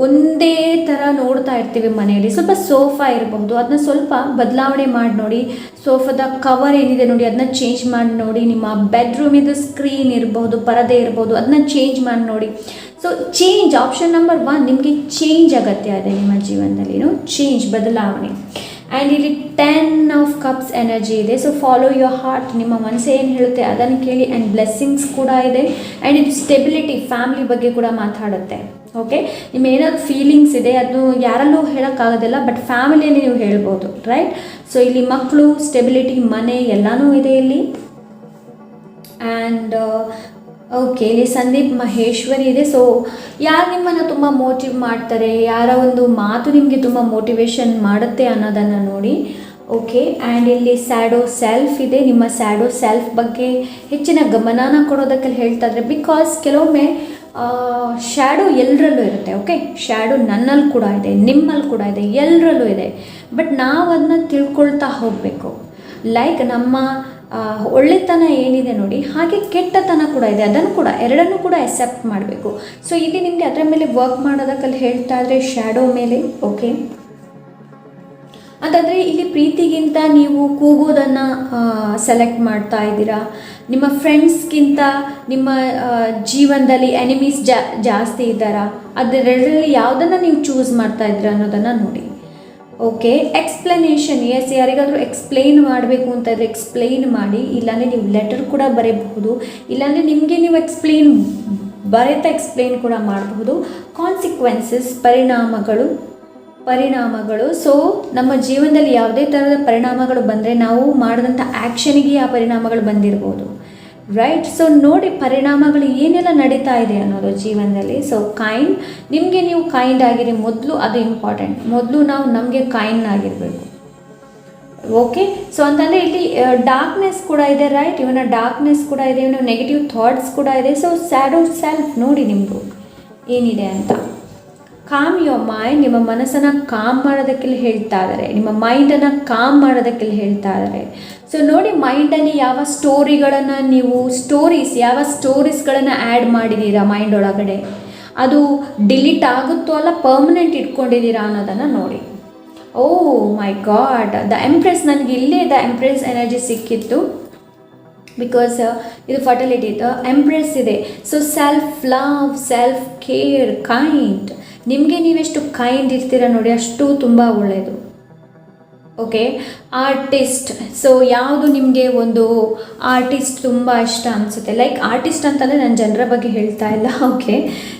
S1: ಒಂದೇ ಥರ ನೋಡ್ತಾ ಇರ್ತೀವಿ ಮನೆಯಲ್ಲಿ. ಸ್ವಲ್ಪ ಸೋಫಾ ಇರಬಹುದು, ಅದನ್ನ ಸ್ವಲ್ಪ ಬದಲಾವಣೆ ಮಾಡಿ ನೋಡಿ. ಸೋಫಾದ ಕವರ್ ಏನಿದೆ ನೋಡಿ ಅದನ್ನ ಚೇಂಜ್ ಮಾಡಿ ನೋಡಿ. ನಿಮ್ಮ ಬೆಡ್ರೂಮಿದು ಸ್ಕ್ರೀನ್ ಇರಬಹುದು, ಪರದೆ ಇರ್ಬೋದು, ಅದನ್ನ ಚೇಂಜ್ ಮಾಡಿ ನೋಡಿ. ಸೊ ಚೇಂಜ್ ಆಪ್ಷನ್ ನಂಬರ್ 1, ನಿಮಗೆ ಚೇಂಜ್ ಅಗತ್ಯ ಇದೆ ನಿಮ್ಮ ಜೀವನದಲ್ಲಿ, ಚೇಂಜ್, ಬದಲಾವಣೆ. ಆ್ಯಂಡ್ ಇಲ್ಲಿ 10 ಆಫ್ ಕಪ್ಸ್ ಎನರ್ಜಿ ಇದೆ. ಸೊ ಫಾಲೋ ಯುವರ್ ಹಾರ್ಟ್, ನಿಮ್ಮ ಮನಸ್ಸು ಏನು ಹೇಳುತ್ತೆ ಅದನ್ನು ಕೇಳಿ. ಆ್ಯಂಡ್ ಬ್ಲೆಸ್ಸಿಂಗ್ಸ್ ಕೂಡ ಇದೆ. ಆ್ಯಂಡ್ ಇದು ಸ್ಟೆಬಿಲಿಟಿ, ಫ್ಯಾಮಿಲಿ ಬಗ್ಗೆ ಕೂಡ ಮಾತಾಡುತ್ತೆ. ಓಕೆ, ನಿಮ್ಮ ಏನಾದ್ರು ಫೀಲಿಂಗ್ಸ್ ಇದೆ ಅದು ಯಾರಲ್ಲೂ ಹೇಳೋಕ್ಕಾಗೋದಿಲ್ಲ, ಬಟ್ ಫ್ಯಾಮಿಲಿಯಲ್ಲಿ ನೀವು ಹೇಳ್ಬೋದು, ರೈಟ್? ಸೊ ಇಲ್ಲಿ ಮಕ್ಕಳು, ಸ್ಟೆಬಿಲಿಟಿ, ಮನೆ ಎಲ್ಲನೂ ಇದೆ ಇಲ್ಲಿ. ಆ್ಯಂಡ್ ಓಕೆ, ಇಲ್ಲಿ ಸಂದೀಪ್ ಮಹೇಶ್ವರಿ ಇದೆ. ಸೊ ಯಾರು ನಿಮ್ಮನ್ನು ತುಂಬ ಮೋಟಿವ್ ಮಾಡ್ತಾರೆ, ಯಾರ ಒಂದು ಮಾತು ನಿಮಗೆ ತುಂಬ ಮೋಟಿವೇಶನ್ ಮಾಡುತ್ತೆ ಅನ್ನೋದನ್ನು ನೋಡಿ. ಓಕೆ, ಆ್ಯಂಡ್ ಇಲ್ಲಿ ಸ್ಯಾಡೋ ಸೆಲ್ಫ್ ಇದೆ. ನಿಮ್ಮ ಸ್ಯಾಡೋ ಸೆಲ್ಫ್ ಬಗ್ಗೆ ಹೆಚ್ಚಿನ ಗಮನನ ಕೊಡೋದಕ್ಕೆ ಹೇಳ್ತಾ ಇದ್ದಾರೆ. ಬಿಕಾಸ್ ಕೆಲವೊಮ್ಮೆ ಶ್ಯಾಡೋ ಎಲ್ಲರಲ್ಲೂ ಇರುತ್ತೆ. ಓಕೆ, ಶ್ಯಾಡೋ ನನ್ನಲ್ಲಿ ಕೂಡ ಇದೆ, ನಿಮ್ಮಲ್ಲಿ ಕೂಡ ಇದೆ, ಎಲ್ಲರಲ್ಲೂ ಇದೆ. ಬಟ್ ನಾವು ಅದನ್ನ ತಿಳ್ಕೊಳ್ತಾ ಹೋಗಬೇಕು. ಲೈಕ್ ನಮ್ಮ ಒಳ್ಳೆತನ ಏನಿದೆ ನೋಡಿ, ಹಾಗೆ ಕೆಟ್ಟತನ ಕೂಡ ಇದೆ, ಅದನ್ನು ಕೂಡ ಎರಡನ್ನೂ ಕೂಡ ಎಕ್ಸೆಪ್ಟ್ ಮಾಡಬೇಕು. ಸೊ ಇಲ್ಲಿ ನಿಮಗೆ ಅದರ ಮೇಲೆ ವರ್ಕ್ ಮಾಡೋದಕ್ಕಲ್ಲಿ ಹೇಳ್ತಾ ಇದ್ರೆ ಶ್ಯಾಡೋ ಮೇಲೆ. ಓಕೆ, ಅಂತಂದರೆ ಇಲ್ಲಿ ಪ್ರೀತಿಗಿಂತ ನೀವು ಕೂಗೋದನ್ನು ಸೆಲೆಕ್ಟ್ ಮಾಡ್ತಾ ಇದ್ದೀರಾ. ನಿಮ್ಮ ಫ್ರೆಂಡ್ಸ್ಗಿಂತ ನಿಮ್ಮ ಜೀವನದಲ್ಲಿ ಎನಿಮೀಸ್ ಜಾಸ್ತಿ ಇದ್ದಾರಾ, ಅದರೆರಡರಲ್ಲಿ ಯಾವುದನ್ನು ನೀವು ಚೂಸ್ ಮಾಡ್ತಾ ಇದ್ದೀರಾ ಅನ್ನೋದನ್ನು ನೋಡಿ. ಓಕೆ, ಎಕ್ಸ್ಪ್ಲನೇಷನ್, ಯಾರಿಗಾದರೂ ಎಕ್ಸ್ಪ್ಲೈನ್ ಮಾಡಬೇಕು ಅಂತ ಇದ್ದರೆ ಎಕ್ಸ್ಪ್ಲೈನ್ ಮಾಡಿ. ಇಲ್ಲಾಂದರೆ ನೀವು ಲೆಟರ್ ಕೂಡ ಬರೀಬಹುದು, ಇಲ್ಲಾಂದರೆ ನಿಮಗೆ ನೀವು ಎಕ್ಸ್ಪ್ಲೈನ್ ಕೂಡ ಮಾಡಬಹುದು. ಕಾನ್ಸಿಕ್ವೆನ್ಸಸ್, ಪರಿಣಾಮಗಳು. ಸೊ ನಮ್ಮ ಜೀವನದಲ್ಲಿ ಯಾವುದೇ ಥರದ ಪರಿಣಾಮಗಳು ಬಂದರೆ ನಾವು ಮಾಡಿದಂಥ ಆ್ಯಕ್ಷನಿಗೆ ಆ ಪರಿಣಾಮಗಳು ಬಂದಿರ್ಬೋದು, ರೈಟ್? ಸೊ ನೋಡಿ ಪರಿಣಾಮಗಳು ಏನೆಲ್ಲ ನಡೀತಾ ಇದೆ ಅನ್ನೋದು ಜೀವನದಲ್ಲಿ. ಸೊ ನಿಮಗೆ ನೀವು ಕೈಂಡ್ ಆಗಿರಿ ಮೊದಲು, ಅದು ಇಂಪಾರ್ಟೆಂಟ್. ಮೊದಲು ನಾವು ನಮಗೆ ಕೈಂಡ್ ಆಗಿರಬೇಕು. ಓಕೆ, ಸೊ ಅಂತಂದರೆ ಇಲ್ಲಿ ಡಾರ್ಕ್ನೆಸ್ ಕೂಡ ಇದೆ, ರೈಟ್? ಇವನ ಡಾರ್ಕ್ನೆಸ್ ಕೂಡ ಇದೆ, ಇವನ ನೆಗೆಟಿವ್ ಥಾಟ್ಸ್ ಕೂಡ ಇದೆ. ಸೊ ಸ್ಯಾಡೋ ಸೆಲ್ಫ್ ನೋಡಿ ನಿಮ್ಮದು ಏನಿದೆ ಅಂತ. ಕಾಮ್ ಯುವರ್ ಮೈಂಡ್, ನಿಮ್ಮ ಮನಸ್ಸನ್ನು ಕಾಮ್ ಮಾಡೋದಕ್ಕೆ ಹೇಳ್ತಾ ಇದ್ದಾರೆ, ನಿಮ್ಮ ಮೈಂಡನ್ನು ಕಾಮ್ ಮಾಡೋದಕ್ಕೆ ಹೇಳ್ತಾ ಇದ್ದಾರೆ. ಸೊ ನೋಡಿ ಮೈಂಡಲ್ಲಿ ಯಾವ ಸ್ಟೋರಿಗಳನ್ನು ಯಾವ ಸ್ಟೋರೀಸ್ಗಳನ್ನು ಆ್ಯಡ್ ಮಾಡಿದ್ದೀರಾ ಮೈಂಡ್ ಒಳಗಡೆ, ಅದು ಡಿಲೀಟ್ ಆಗುತ್ತೋ ಅಲ್ಲ ಪರ್ಮನೆಂಟ್ ಇಟ್ಕೊಂಡಿದ್ದೀರಾ ಅನ್ನೋದನ್ನು ನೋಡಿ. ಓ ಮೈ ಗಾಡ್, ದ ಎಂಪ್ರೆಸ್, ನನಗೆ ಇಲ್ಲೇ ದ ಎಂಪ್ರೆಸ್ ಎನರ್ಜಿ ಸಿಕ್ಕಿತ್ತು. ಬಿಕಾಸ್ ಇದು ಫರ್ಟಿಲಿಟಿ, ದ ಎಂಪ್ರೆಸ್ ಇದೆ. So self love, self care, kind. ನಿಮಗೆ ನೀವೆಷ್ಟು ಕೈಂಡ್ ಇರ್ತೀರ ನೋಡಿ ಅಷ್ಟು ತುಂಬ ಒಳ್ಳೆಯದು. Okay, artist. ಸೊ ಯಾವುದು ನಿಮಗೆ ಒಂದು ಆರ್ಟಿಸ್ಟ್ ತುಂಬ ಇಷ್ಟ ಅನಿಸುತ್ತೆ? ಲೈಕ್ ಆರ್ಟಿಸ್ಟ್ ಅಂತಂದರೆ ನಾನು ಜನರ ಬಗ್ಗೆ ಹೇಳ್ತಾ ಇಲ್ಲ. ಓಕೆ,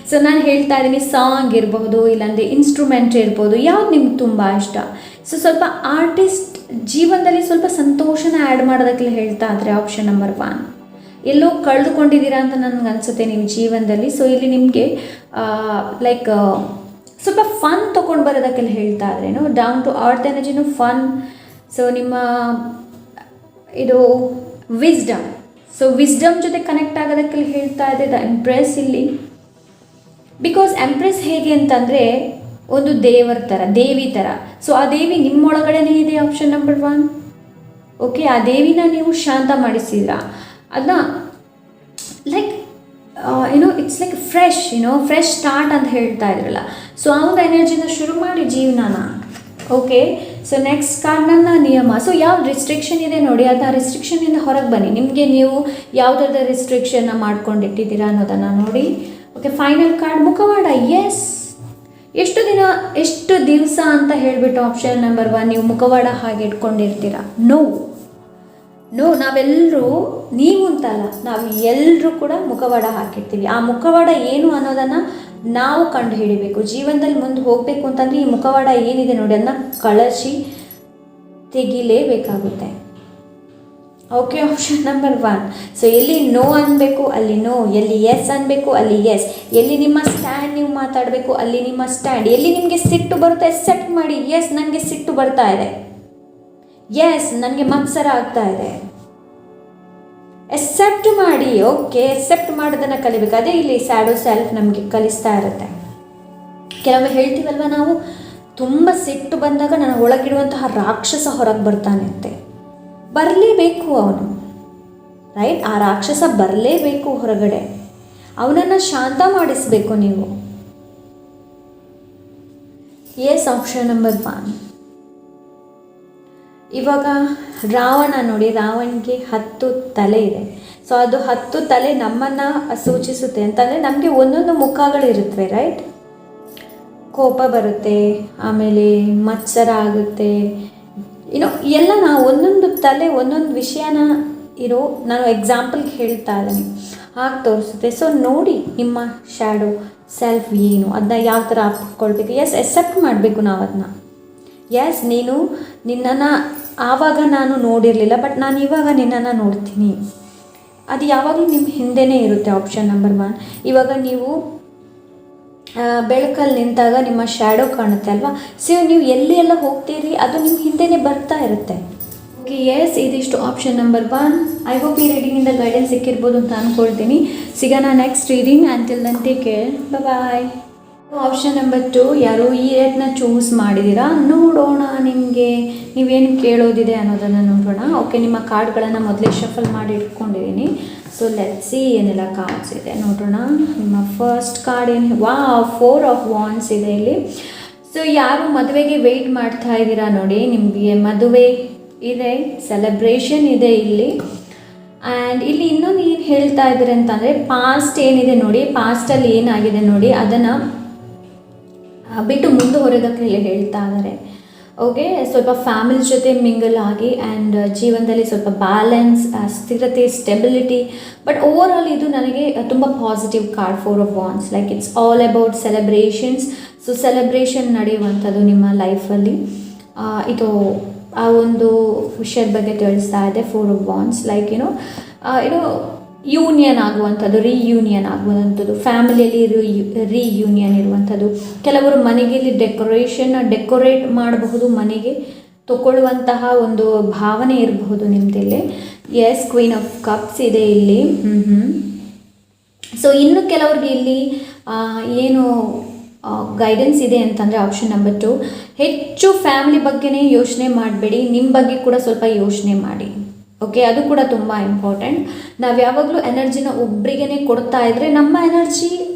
S1: ಸೊ ನಾನು ಹೇಳ್ತಾ ಇದ್ದೀನಿ ಸಾಂಗ್ ಇರಬಹುದು, ಇಲ್ಲಾಂದರೆ ಇನ್ಸ್ಟ್ರೂಮೆಂಟ್ ಇರ್ಬೋದು, ಯಾವ್ದು ನಿಮ್ಗೆ ತುಂಬ ಇಷ್ಟ. ಸೊ ಸ್ವಲ್ಪ ಆರ್ಟಿಸ್ಟ್ ಜೀವನದಲ್ಲಿ ಸ್ವಲ್ಪ ಸಂತೋಷನ ಆ್ಯಡ್ ಮಾಡೋದಕ್ಕೆ ಹೇಳ್ತಾ ಇದ್ರೆ ಆಪ್ಷನ್ ನಂಬರ್ 1. ಎಲ್ಲೋ ಕಳೆದುಕೊಂಡಿದ್ದೀರಾ ಅಂತ ನನಗೆ ಅನಿಸುತ್ತೆ ನಿಮ್ಮ ಜೀವನದಲ್ಲಿ. ಸೊ ಇಲ್ಲಿ ನಿಮಗೆ ಲೈಕ್ ಸ್ವಲ್ಪ ಫನ್ ತೊಗೊಂಡು ಬರೋದಕ್ಕೆಲ್ಲ ಹೇಳ್ತಾ ಇದ್ರೇನು, ಡೌನ್ ಟು ಅರ್ತ್ ಎನರ್ಜಿನೂ ಫನ್. ಸೊ ನಿಮ್ಮ ಇದು ವಿಸ್ಡಮ್, ಸೊ ವಿಸ್ಡಮ್ ಜೊತೆ ಕನೆಕ್ಟ್ ಆಗೋದಕ್ಕೆಲ್ಲ ಹೇಳ್ತಾ ಇದೆ ದ ಎಂಪ್ರೆಸ್ ಇಲ್ಲಿ. ಬಿಕಾಸ್ ಎಂಪ್ರೆಸ್ ಹೇಗೆ ಅಂತಂದರೆ ಒಂದು ದೇವಿ ಥರ. ಸೊ ಆ ದೇವಿ ನಿಮ್ಮೊಳಗಡೆನೇ ಇದೆ, ಆಪ್ಷನ್ ನಂಬರ್ 1. ಓಕೆ, ಆ ದೇವಿನ ನೀವು ಶಾಂತ ಮಾಡಿಸಿದ್ರಾ, ಅದನ್ನ like it's like fresh start ಅಂತ ಹೇಳ್ತಾ ಇದ್ರಲ್ಲ. ಸೊ ಆ ಒಂದು ಎನರ್ಜಿನ ಶುರು ಮಾಡಿ ಜೀವನನ. ಓಕೆ, ಸೊ ನೆಕ್ಸ್ಟ್ ಕಾರ್ಡ್ ನನ್ನ ನಿಯಮ. ಸೊ ಯಾವ ರಿಸ್ಟ್ರಿಕ್ಷನ್ ಇದೆ ನೋಡಿ, ಅದು ಆ ರಿಸ್ಟ್ರಿಕ್ಷನಿಂದ ಹೊರಗೆ ಬನ್ನಿ. ನಿಮಗೆ ನೀವು ಯಾವುದಾದ್ರೂ ರಿಸ್ಟ್ರಿಕ್ಷನ್ನ ಮಾಡ್ಕೊಂಡಿಟ್ಟಿದ್ದೀರಾ ಅನ್ನೋದನ್ನು ನೋಡಿ. ಓಕೆ, ಫೈನಲ್ ಕಾರ್ಡ್ ಮುಖವಾಡ. ಎಸ್, ಎಷ್ಟು ದಿವಸ ಅಂತ ಹೇಳಿಬಿಟ್ಟು ಆಪ್ಷನ್ ನಂಬರ್ 1 ನೀವು ಮುಖವಾಡ ಹಾಗೆ ಇಟ್ಕೊಂಡಿರ್ತೀರಾ? ನೋ, ನಾವೆಲ್ಲರೂ, ನೀವು ಅಂತಲ್ಲ, ನಾವು ಎಲ್ಲರೂ ಕೂಡ ಮುಖವಾಡ ಹಾಕಿರ್ತೀವಿ. ಆ ಮುಖವಾಡ ಏನು ಅನ್ನೋದನ್ನು ನಾವು ಕಂಡು ಹಿಡಿಬೇಕು. ಜೀವನದಲ್ಲಿ ಮುಂದೆ ಹೋಗಬೇಕು ಅಂತಂದರೆ ಈ ಮುಖವಾಡ ಏನಿದೆ ನೋಡಿ ಅದನ್ನ ಕಳಚಿ ತೆಗಿಲೇಬೇಕಾಗುತ್ತೆ. Okay, option number 1. ಸೊ ಎಲ್ಲಿ ನೋ ಅನ್ನಬೇಕು ಅಲ್ಲಿ ನೋ, ಎಲ್ಲಿ ಎಸ್ ಅನ್ನಬೇಕು ಅಲ್ಲಿ ಎಸ್, ಎಲ್ಲಿ ನಿಮ್ಮ ಸ್ಟ್ಯಾಂಡ್ ನೀವು ಮಾತಾಡಬೇಕು ಅಲ್ಲಿ ನಿಮ್ಮ ಸ್ಟ್ಯಾಂಡ್, ಎಲ್ಲಿ ನಿಮಗೆ ಸಿಟ್ಟು ಬರುತ್ತೆ ಎಕ್ಸೆಪ್ಟ್ ಮಾಡಿ. ಎಸ್ ನನಗೆ ಸಿಟ್ಟು ಬರ್ತಾ ಇದೆ, ಎಸ್ ನನಗೆ ಮತ್ಸರ ಆಗ್ತಾ ಇದೆ, ಎಕ್ಸೆಪ್ಟ್ ಮಾಡಿ. ಓಕೆ, ಎಕ್ಸೆಪ್ಟ್ ಮಾಡೋದನ್ನು ಕಲಿಬೇಕು. ಅದೇ ಇಲ್ಲಿ ಸ್ಯಾಡೋ ಸೆಲ್ಫ್ ನಮಗೆ ಕಲಿಸ್ತಾ ಇರುತ್ತೆ. ಕೆಲವೊಮ್ಮೆ ಹೇಳ್ತೀವಲ್ವ ನಾವು, ತುಂಬ ಸಿಟ್ಟು ಬಂದಾಗ ನನ್ನ ಒಳಗಿಡುವಂತಹ ರಾಕ್ಷಸ ಹೊರಗೆ ಬರ್ತಾನೆ ಅಂತೆ. ಬರಲೇಬೇಕು ಅವನು, ರೈಟ್? ಆ ರಾಕ್ಷಸ ಬರಲೇಬೇಕು ಹೊರಗಡೆ, ಅವನನ್ನು ಶಾಂತ ಮಾಡಿಸಬೇಕು ನೀವು. Yes, option number 1. ಇವಾಗ ರಾವಣ ನೋಡಿ, ರಾವಣಿಗೆ 10 ತಲೆ ಇದೆ. ಸೊ ಅದು 10 ತಲೆ ನಮ್ಮನ್ನು ಸೂಚಿಸುತ್ತೆ ಅಂತಂದರೆ ನಮಗೆ ಒಂದೊಂದು ಮುಖಗಳಿರುತ್ತವೆ, ರೈಟ್? ಕೋಪ ಬರುತ್ತೆ, ಆಮೇಲೆ ಮತ್ಸರ ಆಗುತ್ತೆ, ಎಲ್ಲ ನಾವು ಒಂದೊಂದು ತಲೆ ಒಂದೊಂದು ವಿಷಯನ ನಾನು ಎಕ್ಸಾಂಪಲ್ಗೆ ಹೇಳ್ತಾ ಇದ್ದೀನಿ, ಹಾಗೆ ತೋರಿಸುತ್ತೆ. ಸೊ ನೋಡಿ ನಿಮ್ಮ ಶ್ಯಾಡೋ ಸೆಲ್ಫ್ ಏನು, ಅದನ್ನ ಯಾವ ಥರ ಹಾಕ್ಕೊಳ್ಬೇಕು. ಎಸ್, ಎಕ್ಸೆಪ್ಟ್ ಮಾಡಬೇಕು ನಾವು ಅದನ್ನ. ಎಸ್, ನೀನು ನಿನ್ನನ್ನು ಆವಾಗ ನಾನು ನೋಡಿರಲಿಲ್ಲ, ಬಟ್ ನಾನು ಇವಾಗ ನಿನ್ನನ್ನು ನೋಡ್ತೀನಿ. ಅದು ಯಾವಾಗಲೂ ನಿಮ್ಮ ಹಿಂದೆನೇ ಇರುತ್ತೆ. Option number 1. ಇವಾಗ ನೀವು ಬೆಳಕಲ್ಲಿ ನಿಂತಾಗ ನಿಮ್ಮ ಶ್ಯಾಡೋ ಕಾಣುತ್ತೆ ಅಲ್ವಾ? ಸೊ ನೀವು ಎಲ್ಲಿ ಎಲ್ಲ ಹೋಗ್ತೀರಿ ಅದು ನಿಮ್ಮ ಹಿಂದೆನೇ ಬರ್ತಾ ಇರುತ್ತೆ. ಓಕೆ, ಎಸ್, ಇದಿಷ್ಟು ಆಪ್ಷನ್ ನಂಬರ್ 1. ಐ ಹೋಪ್ ಈ ರೀಡಿಂಗಿಂದ ಗೈಡೆನ್ಸ್ ಸಿಕ್ಕಿರ್ಬೋದು ಅಂತ ಅಂದ್ಕೊಳ್ತೀನಿ. ಸಿಗೋಣ next reading. Until then take care, bye. Option number 2, ಯಾರೋ ಈ ರೇಟ್ನ ಚೂಸ್ ಮಾಡಿದ್ದೀರಾ. ನೋಡೋಣ ನಿಮಗೆ ನೀವೇನು ಕೇಳೋದಿದೆ ಅನ್ನೋದನ್ನು ನೋಡೋಣ. ಓಕೆ, ನಿಮ್ಮ ಕಾರ್ಡ್ಗಳನ್ನು ಮೊದಲೇ ಶಫಲ್ ಮಾಡಿ ಇಟ್ಕೊಂಡಿದ್ದೀನಿ. ಸೊ ಲೆಟ್ಸ್ ಸಿ ಏನೆಲ್ಲ ಕಾರ್ಡ್ಸ್ ಇದೆ ನೋಡೋಣ. ನಿಮ್ಮ ಫಸ್ಟ್ ಕಾರ್ಡ್ ಏನು, 4 ಆಫ್ ವಾಂಡ್ಸ್ ಇದೆ ಇಲ್ಲಿ. ಸೊ ಯಾರು ಮದುವೆಗೆ ವೆಯ್ಟ್ ಮಾಡ್ತಾ ಇದ್ದೀರಾ ನೋಡಿ, ನಿಮಗೆ ಮದುವೆ ಇದೆ, ಸೆಲೆಬ್ರೇಷನ್ ಇದೆ ಇಲ್ಲಿ. ಆ್ಯಂಡ್ ಇಲ್ಲಿ ಇನ್ನೊಂದು ಏನು ಹೇಳ್ತಾ ಇದ್ದಾರೆ ಅಂತಂದರೆ, ಪಾಸ್ಟ್ ಏನಿದೆ ನೋಡಿ, ಪಾಸ್ಟಲ್ಲಿ ಏನಾಗಿದೆ ನೋಡಿ ಅದನ್ನು ಬಿಟ್ಟು ಮುಂದುವರೆದಕ್ಕೆ ಹೇಳ್ತಾ ಇದ್ದಾರೆ. ಓಕೆ, ಸ್ವಲ್ಪ ಫ್ಯಾಮಿಲಿ ಜೊತೆ ಮಿಂಗಲ್ ಆಗಿ ಆ್ಯಂಡ್ ಜೀವನದಲ್ಲಿ ಸ್ವಲ್ಪ ಬ್ಯಾಲೆನ್ಸ್, ಸ್ಥಿರತೆ, ಸ್ಟೆಬಿಲಿಟಿ. ಬಟ್ ಓವರ್ ಆಲ್ ಇದು ನನಗೆ ತುಂಬ positive card, 4 of wands. Like it's all about celebrations. So celebration ನಡೆಯುವಂಥದ್ದು ನಿಮ್ಮ ಲೈಫಲ್ಲಿ. ಇದು ಆ ಒಂದು ವಿಷಯದ ಬಗ್ಗೆ ತಿಳಿಸ್ತಾ ಇದೆ 4 ಆಫ್ ವಾಂಡ್ಸ್. ಲೈಕ್ ಏನೋ ಯೂನಿಯನ್ ಆಗುವಂಥದ್ದು, ರೀಯೂನಿಯನ್ ಆಗುವಂಥದ್ದು, ಫ್ಯಾಮಿಲಿಯಲ್ಲಿ ರೀಯೂನಿಯನ್ ಇರುವಂಥದ್ದು. ಕೆಲವರು ಮನೆಗೆ ಡೆಕೋರೇಟ್ ಮಾಡಬಹುದು, ಮನೆಗೆ ತಗೊಳ್ಳುವಂತಹ ಒಂದು ಭಾವನೆ ಇರಬಹುದು ನಿಮ್ಮದಿಲ್ಲಿ. ಎಸ್, ಕ್ವೀನ್ ಆಫ್ ಕಪ್ಸ್ ಇದೆ ಇಲ್ಲಿ. ಸೊ ಇನ್ನು ಕೆಲವ್ರಿಗೆ ಇಲ್ಲಿ ಏನು ಗೈಡೆನ್ಸ್ ಇದೆ ಅಂತಂದರೆ, ಆಪ್ಷನ್ ನಂಬರ್ 2, ಹೆಚ್ಚು ಫ್ಯಾಮಿಲಿ ಬಗ್ಗೆನೇ ಯೋಚನೆ ಮಾಡಬೇಡಿ, ನಿಮ್ಮ ಬಗ್ಗೆ ಕೂಡ ಸ್ವಲ್ಪ ಯೋಚನೆ ಮಾಡಿ. ಓಕೆ, ಅದು ಕೂಡ ತುಂಬ ಇಂಪಾರ್ಟೆಂಟ್. ನಾವು ಯಾವಾಗಲೂ ಎನರ್ಜಿನ ಒಬ್ರಿಗೇ ಕೊಡ್ತಾ ಇದ್ದರೆ ನಮ್ಮ ಎನರ್ಜಿ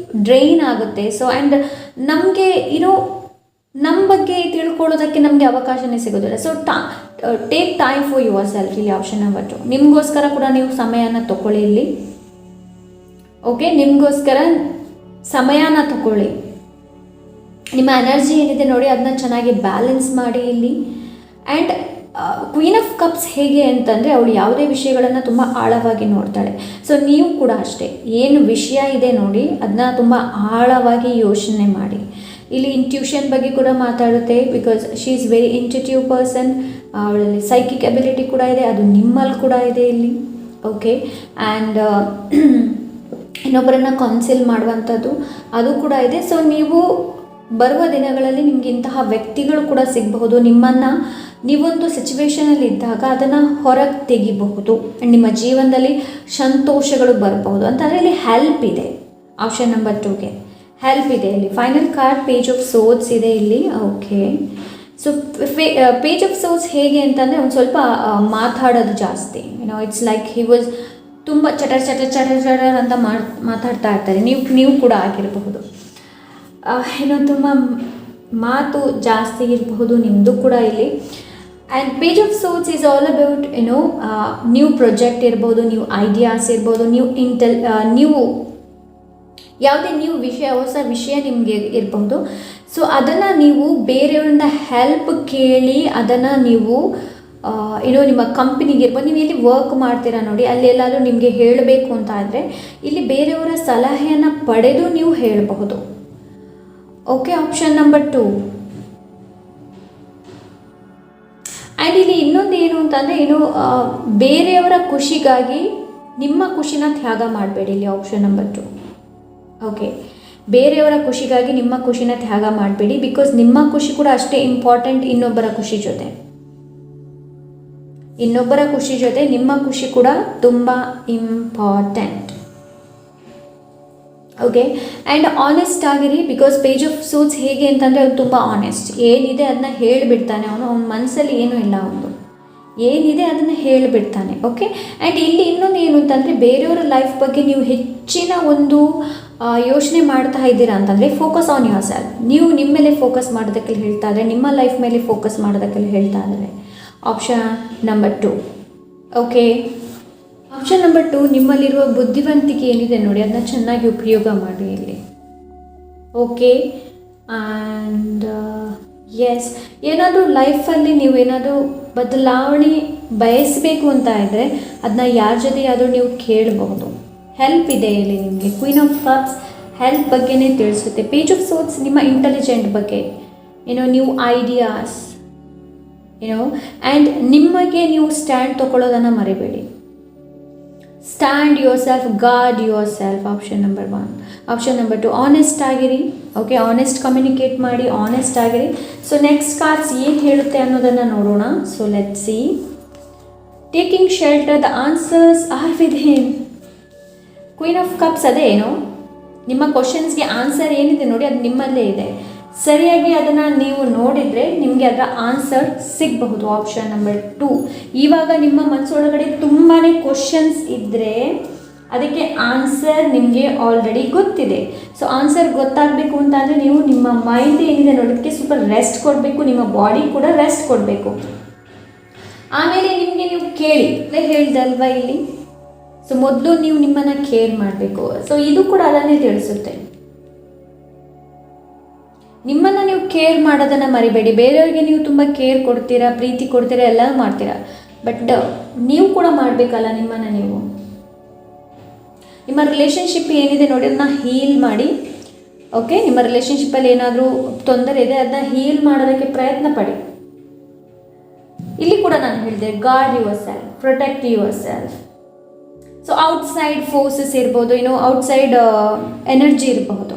S1: ಡ್ರೈನ್ ಆಗುತ್ತೆ. ಸೊ ಆ್ಯಂಡ್ ನಮಗೆ ನಮ್ಮ ಬಗ್ಗೆ ತಿಳ್ಕೊಳ್ಳೋದಕ್ಕೆ ನಮಗೆ ಅವಕಾಶನೇ ಸಿಗೋದಿಲ್ಲ. So take time for your self. ಇಲ್ಲಿ ಆಪ್ಷನ್ ನಂಬರ್ 2, ನಿಮಗೋಸ್ಕರ ಕೂಡ ನೀವು ಸಮಯನ ತಗೊಳ್ಳಿ ಇಲ್ಲಿ. ಓಕೆ, ನಿಮಗೋಸ್ಕರ ಸಮಯನ ತಗೊಳ್ಳಿ. ನಿಮ್ಮ ಎನರ್ಜಿ ಏನಿದೆ ನೋಡಿ ಅದನ್ನ ಚೆನ್ನಾಗಿ ಬ್ಯಾಲೆನ್ಸ್ ಮಾಡಿ ಇಲ್ಲಿ. ಆ್ಯಂಡ್ ಕ್ವೀನ್ ಆಫ್ ಕಪ್ಸ್ ಹೇಗೆ ಅಂತಂದರೆ, ಅವಳು ಯಾವುದೇ ವಿಷಯಗಳನ್ನು ತುಂಬ ಆಳವಾಗಿ ನೋಡ್ತಾಳೆ. ಸೊ ನೀವು ಕೂಡ ಅಷ್ಟೇ, ಏನು ವಿಷಯ ಇದೆ ನೋಡಿ ಅದನ್ನ ತುಂಬ ಆಳವಾಗಿ ಯೋಚನೆ ಮಾಡಿ. ಇಲ್ಲಿ ಇಂಟ್ಯೂಷನ್ ಬಗ್ಗೆ ಕೂಡ ಮಾತಾಡುತ್ತೆ, because she is very intuitive person. ಅವಳಲ್ಲಿ ಸೈಕಿಕ್ ಎಬಿಲಿಟಿ ಕೂಡ ಇದೆ, ಅದು ನಿಮ್ಮಲ್ಲಿ ಕೂಡ ಇದೆ ಇಲ್ಲಿ. ಓಕೆ, ಆ್ಯಂಡ್ ಇನ್ನೊಬ್ಬರನ್ನು ಕೌನ್ಸಿಲ್ ಮಾಡುವಂಥದ್ದು ಅದು ಕೂಡ ಇದೆ. ಸೊ ನೀವು ಬರುವ ದಿನಗಳಲ್ಲಿ ನಿಮಗೆ ಇಂತಹ ವ್ಯಕ್ತಿಗಳು ಕೂಡ ಸಿಗಬಹುದು. ನಿಮ್ಮನ್ನು ನೀವೊಂದು ಸಿಚುವೇಶನಲ್ಲಿ ಇದ್ದಾಗ ಅದನ್ನು ಹೊರಗೆ ತೆಗಿಬಹುದು. ನಿಮ್ಮ ಜೀವನದಲ್ಲಿ ಸಂತೋಷಗಳು ಬರಬಹುದು ಅಂತಂದರೆ ಇಲ್ಲಿ ಹೆಲ್ಪ್ ಇದೆ. ಆಪ್ಷನ್ ನಂಬರ್ 2ಗೆ ಹೆಲ್ಪ್ ಇದೆ ಇಲ್ಲಿ. Final card page of swords ಇದೆ ಇಲ್ಲಿ. Okay, so page of swords ಹೇಗೆ ಅಂತಂದರೆ ಒಂದು ಸ್ವಲ್ಪ ಮಾತಾಡೋದು ಜಾಸ್ತಿ. ಇಟ್ಸ್ ಲೈಕ್ ಹಿ ವಾಸ್ ತುಂಬ ಚಟರ್ ಅಂತ ಮಾತಾಡ್ತಾ ಇರ್ತಾರೆ. ನೀವು ಕೂಡ ಆಗಿರಬಹುದು. ತುಂಬ ಮಾತು ಜಾಸ್ತಿ ಇರಬಹುದು ನಿಮ್ಮದು ಕೂಡ ಇಲ್ಲಿ. And page of swords is all about new project ಇರ್ಬೋದು, ನ್ಯೂ ಐಡಿಯಾಸ್ ಇರ್ಬೋದು, ನೀವು ಯಾವುದೇ ನ್ಯೂ ವಿಷಯ, ಹೊಸ ವಿಷಯ ನಿಮಗೆ ಇರಬಹುದು. ಸೊ ಅದನ್ನು ನೀವು ಬೇರೆಯವರಿಂದ ಹೆಲ್ಪ್ ಕೇಳಿ ಅದನ್ನು ನೀವು ನಿಮ್ಮ ಕಂಪ್ನಿಗೆ ಇರ್ಬೋದು, ನೀವು ಎಲ್ಲಿ ವರ್ಕ್ ಮಾಡ್ತೀರಾ ನೋಡಿ ಅಲ್ಲಿ ಎಲ್ಲಾದರೂ ನಿಮಗೆ ಹೇಳಬೇಕು ಅಂತ ಆದರೆ ಇಲ್ಲಿ ಬೇರೆಯವರ ಸಲಹೆಯನ್ನು ಪಡೆದು ನೀವು ಹೇಳಬಹುದು. Okay, option number 2. ಆ್ಯಂಡ್ ಇಲ್ಲಿ ಇನ್ನೊಂದು ಏನು ಅಂತಂದರೆ ಬೇರೆಯವರ ಖುಷಿಗಾಗಿ ನಿಮ್ಮ ಖುಷಿನ ತ್ಯಾಗ ಮಾಡಬೇಡಿ. ಇಲ್ಲಿ ಆಪ್ಷನ್ ನಂಬರ್ 2. ಓಕೆ, ಬೇರೆಯವರ ಖುಷಿಗಾಗಿ ನಿಮ್ಮ ಖುಷಿನ ತ್ಯಾಗ ಮಾಡಬೇಡಿ. ಬಿಕಾಸ್ ನಿಮ್ಮ ಖುಷಿ ಕೂಡ ಅಷ್ಟೇ ಇಂಪಾರ್ಟೆಂಟ್ ಇನ್ನೊಬ್ಬರ ಖುಷಿ ಜೊತೆ. ನಿಮ್ಮ ಖುಷಿ ಕೂಡ ತುಂಬ ಇಂಪಾರ್ಟೆಂಟ್. ಓಕೆ, ಆ್ಯಂಡ್ ಆನೆಸ್ಟ್ ಆಗಿರಿ. ಬಿಕಾಸ್ ಪೇಜ್ ಆಫ್ ಸೂಟ್ಸ್ ಹೇಗೆ ಅಂತಂದರೆ ಅವ್ನು ತುಂಬ ಆನೆಸ್ಟ್. ಏನಿದೆ ಅದನ್ನ ಹೇಳಿಬಿಡ್ತಾನೆ. ಅವನ ಮನಸ್ಸಲ್ಲಿ ಏನೂ ಇಲ್ಲ, ಏನಿದೆ ಅದನ್ನು ಹೇಳಿಬಿಡ್ತಾನೆ. ಓಕೆ, ಆ್ಯಂಡ್ ಇಲ್ಲಿ ಇನ್ನೊಂದು ಏನು ಅಂತಂದರೆ ಬೇರೆಯವರ ಲೈಫ್ ಬಗ್ಗೆ ನೀವು ಹೆಚ್ಚಿನ ಒಂದು ಯೋಚನೆ ಮಾಡ್ತಾ ಇದ್ದೀರಾ ಅಂತಂದರೆ ಫೋಕಸ್ ಆನ್ ಯುವರ್ ಸೆಲ್ಫ್. ನೀವು ನಿಮ್ಮ ಮೇಲೆ ಫೋಕಸ್ ಮಾಡೋದಕ್ಕೆ ಹೇಳ್ತಾ ಇದ್ದಾರೆ, ನಿಮ್ಮ ಲೈಫ್ ಮೇಲೆ ಫೋಕಸ್ ಮಾಡೋದಕ್ಕೆ ಹೇಳ್ತಾ ಇದ್ದಾರೆ. Option number 2. Okay, option number 2, ನಿಮ್ಮಲ್ಲಿರುವ ಬುದ್ಧಿವಂತಿಕೆ ಏನಿದೆ ನೋಡಿ ಅದನ್ನ ಚೆನ್ನಾಗಿ ಉಪಯೋಗ ಮಾಡಿ ಇಲ್ಲಿ. ಓಕೆ, ಆ್ಯಂಡ್ ಎಸ್, ಏನಾದರೂ ಲೈಫಲ್ಲಿ ನೀವೇನಾದರೂ ಬದಲಾವಣೆ ಬಯಸಬೇಕು ಅಂತ ಇದ್ದರೆ ಅದನ್ನ ಯಾರ ಜೊತೆಯಾದರೂ ನೀವು ಕೇಳಬಹುದು. ಹೆಲ್ಪ್ ಇದೆ ಇಲ್ಲಿ ನಿಮಗೆ. ಕ್ವೀನ್ ಆಫ್ ಕಪ್ಸ್ ಹೆಲ್ಪ್ ಬಗ್ಗೆನೇ ತಿಳಿಸುತ್ತೆ. ಪೇಜ್ ಆಫ್ ಸೋಟ್ಸ್ ನಿಮ್ಮ ಇಂಟೆಲಿಜೆಂಟ್ ಬಗ್ಗೆ, ನೀವು ಐಡಿಯಾಸ್ ಆ್ಯಂಡ್ ನಿಮಗೆ ನೀವು ಸ್ಟ್ಯಾಂಡ್ ತೊಗೊಳ್ಳೋದನ್ನು ಮರಿಬೇಡಿ. Stand yourself, guard yourself. Option number 1. Option number 2, honest ಆಗಿರಿ. ಓಕೆ, ಆನೆಸ್ಟ್ ಕಮ್ಯುನಿಕೇಟ್ ಮಾಡಿ, ಆನೆಸ್ಟ್ ಆಗಿರಿ. ಸೊ ನೆಕ್ಸ್ಟ್ ಕಾರ್ಡ್ಸ್ ಏನು ಹೇಳುತ್ತೆ ಅನ್ನೋದನ್ನು ನೋಡೋಣ. So let's see. Taking shelter, the answers are with him. Queen of cups ಅದೇ ನಿಮ್ಮ ಕ್ವಶನ್ಸ್ಗೆ ಆನ್ಸರ್ ಏನಿದೆ ನೋಡಿ ಅದು ನಿಮ್ಮಲ್ಲೇ ಇದೆ. ಸರಿಯಾಗಿ ಅದನ್ನು ನೀವು ನೋಡಿದರೆ ನಿಮಗೆ ಅದರ ಆನ್ಸರ್ ಸಿಗಬಹುದು. Option number 2. ಇವಾಗ ನಿಮ್ಮ ಮನಸ್ಸೊಳಗಡೆ ತುಂಬಾ ಕ್ವಶನ್ಸ್ ಇದ್ದರೆ ಅದಕ್ಕೆ ಆನ್ಸರ್ ನಿಮಗೆ ಆಲ್ರೆಡಿ ಗೊತ್ತಿದೆ. ಸೊ ಆನ್ಸರ್ ಗೊತ್ತಾಗಬೇಕು ಅಂತಂದರೆ ನೀವು ನಿಮ್ಮ ಮೈಂಡ್ ಏನಿದೆ ನೋಡೋದಕ್ಕೆ ಸ್ವಲ್ಪ ರೆಸ್ಟ್ ಕೊಡಬೇಕು, ನಿಮ್ಮ ಬಾಡಿ ಕೂಡ ರೆಸ್ಟ್ ಕೊಡಬೇಕು. ಆಮೇಲೆ ನಿಮಗೆ ನೀವು ಕೇಳಿ ಹೇಳ್ದಲ್ವಾ ಇಲ್ಲಿ. ಸೊ ಮೊದಲು ನೀವು ನಿಮ್ಮನ್ನು ಕೇರ್ ಮಾಡಬೇಕು. ಸೊ ಇದು ಕೂಡ ಅದನ್ನೇ ತಿಳಿಸುತ್ತೆ. ನಿಮ್ಮನ್ನು ನೀವು ಕೇರ್ ಮಾಡೋದನ್ನು ಮರಿಬೇಡಿ. ಬೇರೆಯವರಿಗೆ ನೀವು ತುಂಬ ಕೇರ್ ಕೊಡ್ತೀರಾ, ಪ್ರೀತಿ ಕೊಡ್ತೀರಾ, ಎಲ್ಲ ಮಾಡ್ತೀರಾ. ಬಟ್ ನೀವು ಕೂಡ ಮಾಡಬೇಕಲ್ಲ ನಿಮ್ಮನ್ನು ನೀವು. ನಿಮ್ಮ ರಿಲೇಷನ್ಶಿಪ್ ಏನಿದೆ ನೋಡಿ ಅದನ್ನ ಹೀಲ್ ಮಾಡಿ. ಓಕೆ, ನಿಮ್ಮ ರಿಲೇಷನ್ಶಿಪ್ಪಲ್ಲಿ ಏನಾದರೂ ತೊಂದರೆ ಇದೆ ಅದನ್ನ ಹೀಲ್ ಮಾಡೋದಕ್ಕೆ ಪ್ರಯತ್ನ ಪಡಿ. ಇಲ್ಲಿ ಕೂಡ ನಾನು ಹೇಳಿದೆ guard yourself, protect yourself. So outside forces ಇರ್ಬೋದು, ಔಟ್ಸೈಡ್ ಎನರ್ಜಿ ಇರಬಹುದು.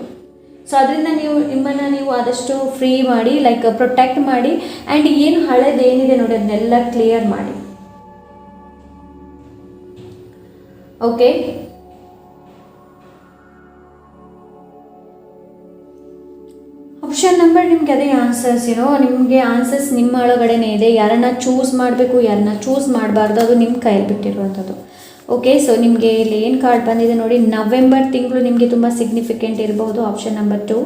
S1: ಸೊ ಅದರಿಂದ ನಿಮ್ಮನ್ನು ನೀವು ಆದಷ್ಟು ಫ್ರೀ ಮಾಡಿ, ಲೈಕ್ ಪ್ರೊಟೆಕ್ಟ್ ಮಾಡಿ. ಆ್ಯಂಡ್ ಏನು ಹಳೇದೇನಿದೆ ನೋಡಿ ಅದನ್ನೆಲ್ಲ ಕ್ಲಿಯರ್ ಮಾಡಿ. ಓಕೆ, ಆಪ್ಷನ್ ನಂಬರ್ ನಿಮಗೆ ಅದೇ ಆನ್ಸರ್ಸ್. ನಿಮಗೆ ಆನ್ಸರ್ಸ್ ನಿಮ್ಮ ಒಳಗಡೆನೇ ಇದೆ. ಯಾರನ್ನ ಚೂಸ್ ಮಾಡಬೇಕು, ಯಾರನ್ನ ಚೂಸ್ ಮಾಡಬಾರ್ದು, ಅದು ನಿಮ್ಮ ಕೈಯಲ್ಲಿ ಬಿಟ್ಟಿರುವಂಥದ್ದು. ಓಕೆ, ಸೊ ನಿಮಗೆ ಇಲ್ಲಿ ಏನು ಕಾರ್ಡ್ ಬಂದಿದೆ ನೋಡಿ. ನವೆಂಬರ್ ತಿಂಗಳು ನಿಮಗೆ ತುಂಬ ಸಿಗ್ನಿಫಿಕೆಂಟ್ ಇರಬಹುದು. Option number 2.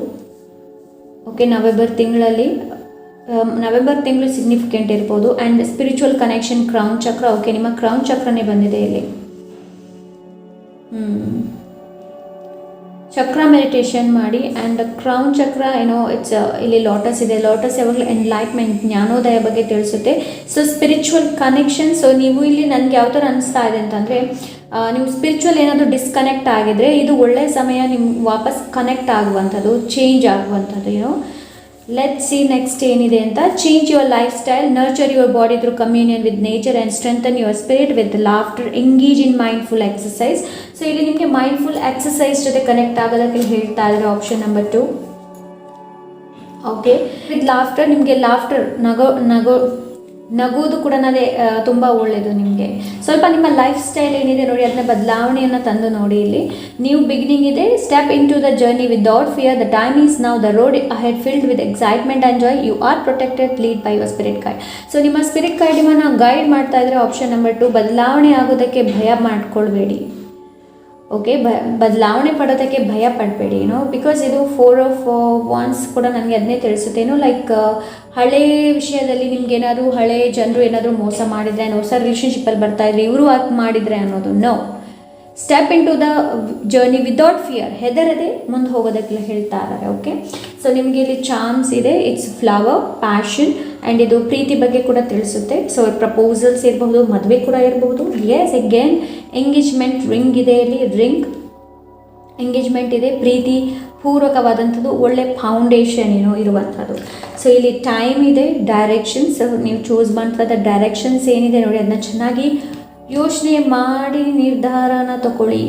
S1: ಓಕೆ, ನವೆಂಬರ್ ತಿಂಗಳು ಸಿಗ್ನಿಫಿಕೆಂಟ್ ಇರ್ಬೋದು. ಆ್ಯಂಡ್ ಸ್ಪಿರಿಚುವಲ್ ಕನೆಕ್ಷನ್, ಕ್ರೌನ್ ಚಕ್ರ. ಓಕೆ, ನಿಮ್ಮ ಕ್ರೌನ್ ಚಕ್ರನೇ ಬಂದಿದೆ ಇಲ್ಲಿ. ಚಕ್ರ ಮೆಡಿಟೇಷನ್ ಮಾಡಿ. ಆ್ಯಂಡ್ ಕ್ರೌನ್ ಚಕ್ರ ಇಟ್ಸ್ ಇಲ್ಲಿ ಲೋಟಸ್ ಇದೆ. ಲೋಟಸ್ ಯಾವಾಗಲೂ ಎನ್ಲೈಟ್ಮೆಂಟ್, ಜ್ಞಾನೋದಯ ಬಗ್ಗೆ ತಿಳಿಸುತ್ತೆ. So spiritual connection. ಸೊ ನೀವು ಇಲ್ಲಿ ನನಗೆ ಯಾವ ಥರ ಅನಿಸ್ತಾ ಇದೆ ಅಂತಂದರೆ ನೀವು ಸ್ಪಿರಿಚುವಲ್ ಏನಾದರೂ ಡಿಸ್ಕನೆಕ್ಟ್ ಆಗಿದ್ರೆ ಇದು ಒಳ್ಳೆಯ ಸಮಯ ನಿಮ್ಗೆ ವಾಪಸ್ ಕನೆಕ್ಟ್ ಆಗುವಂಥದ್ದು, ಚೇಂಜ್ ಆಗುವಂಥದ್ದು. ಲೆಟ್ಸ್ ಸಿ ನೆಕ್ಸ್ಟ್ ಏನಿದೆ ಅಂತ. Change your life style, nurture your body through communion with nature and strengthen your spirit with laughter, engage in mindful exercise. So ಇಲ್ಲಿ ನಿಮಗೆ ಮೈಂಡ್ಫುಲ್ ಎಕ್ಸಸೈಸ್ ಜೊತೆ ಕನೆಕ್ಟ್ ಆಗೋದಕ್ಕೆ ಹೇಳ್ತಾ ಇದ್ದಾರೆ. Option number 2. Okay, with laughter, ನಿಮಗೆ laughter ನಗೋದು ಕೂಡ ತುಂಬ ಒಳ್ಳೆಯದು. ನಿಮಗೆ ಸ್ವಲ್ಪ ನಿಮ್ಮ ಲೈಫ್ ಸ್ಟೈಲ್ ಏನಿದೆ ನೋಡಿ ಅದನ್ನ ಬದಲಾವಣೆಯನ್ನು ತಂದು ನೋಡಿ. ಇಲ್ಲಿ ನ್ಯೂ ಬಿಗಿನಿಂಗ್ ಇದೆ. Step into the journey without fear, the time is now, the road ahead filled with excitement and joy, you are protected, lead by your spirit guide. So ನಿಮ್ಮ spirit guide ನಿಮ್ಮನ್ನು guide ಮಾಡ್ತಾ ಇದ್ದಾರೆ. Option number 2. ಬದಲಾವಣೆ ಆಗೋದಕ್ಕೆ ಭಯ ಮಾಡ್ಕೊಳ್ಬೇಡಿ. Okay, ಬದಲಾವಣೆ ಪಡೋದಕ್ಕೆ ಭಯ ಪಡಬೇಡಿ. Because ಇದು 4 ಆಫ್ ವಾನ್ಸ್ ಕೂಡ ನನಗೆ ಅದನ್ನೇ ತಿಳಿಸುತ್ತೆ. ಲೈಕ್ ಹಳೆ ವಿಷಯದಲ್ಲಿ ನಿಮ್ಗೇನಾದರೂ ಹಳೆ ಜನರು ಏನಾದರೂ ಮೋಸ ಮಾಡಿದರೆ, ಹೊಸ ರಿಲೇಷನ್ಶಿಪ್ಪಲ್ಲಿ ಬರ್ತಾಯಿದ್ರೆ ಇವರು ಆಗಿ ಮಾಡಿದರೆ ಅನ್ನೋದು. No, step into the journey without fear, ಹೆದರದೆ ಮುಂದೆ ಹೋಗೋದಕ್ಕೆಲ್ಲ ಹೇಳ್ತಾ ಇದ್ದಾರೆ. ಓಕೆ, ಸೊ ನಿಮಗೆ ಇಲ್ಲಿ ಚಾನ್ಸ್ ಇದೆ. ಇಟ್ಸ್ ಫ್ಲವರ್, ಪ್ಯಾಷನ್ ಆ್ಯಂಡ್ ಇದು ಪ್ರೀತಿ ಬಗ್ಗೆ ಕೂಡ ತಿಳಿಸುತ್ತೆ. ಸೊ ಪ್ರಪೋಸಲ್ಸ್ ಇರಬಹುದು, ಮದುವೆ ಕೂಡ ಇರಬಹುದು. ಎಸ್, ಅಗೇನ್ ಎಂಗೇಜ್ಮೆಂಟ್ ರಿಂಗ್ ಇದೆ ಇಲ್ಲಿ. ರಿಂಗ್ ಎಂಗೇಜ್ಮೆಂಟ್ ಇದೆ. ಪ್ರೀತಿ ಪೂರಕವಾದಂಥದ್ದು, ಒಳ್ಳೆ ಫೌಂಡೇಶನ್ ಇರುವಂಥದ್ದು. ಸೊ ಇಲ್ಲಿ ಟೈಮ್ ಇದೆ, ಡೈರೆಕ್ಷನ್ಸ್, ನೀವು ಚೂಸ್ ಮಾಡ್ತದ ಡೈರೆಕ್ಷನ್ಸ್ ಏನಿದೆ ನೋಡಿ ಅದನ್ನ ಚೆನ್ನಾಗಿ ಯೋಚನೆ ಮಾಡಿ ನಿರ್ಧಾರನ ತಗೊಳ್ಳಿ.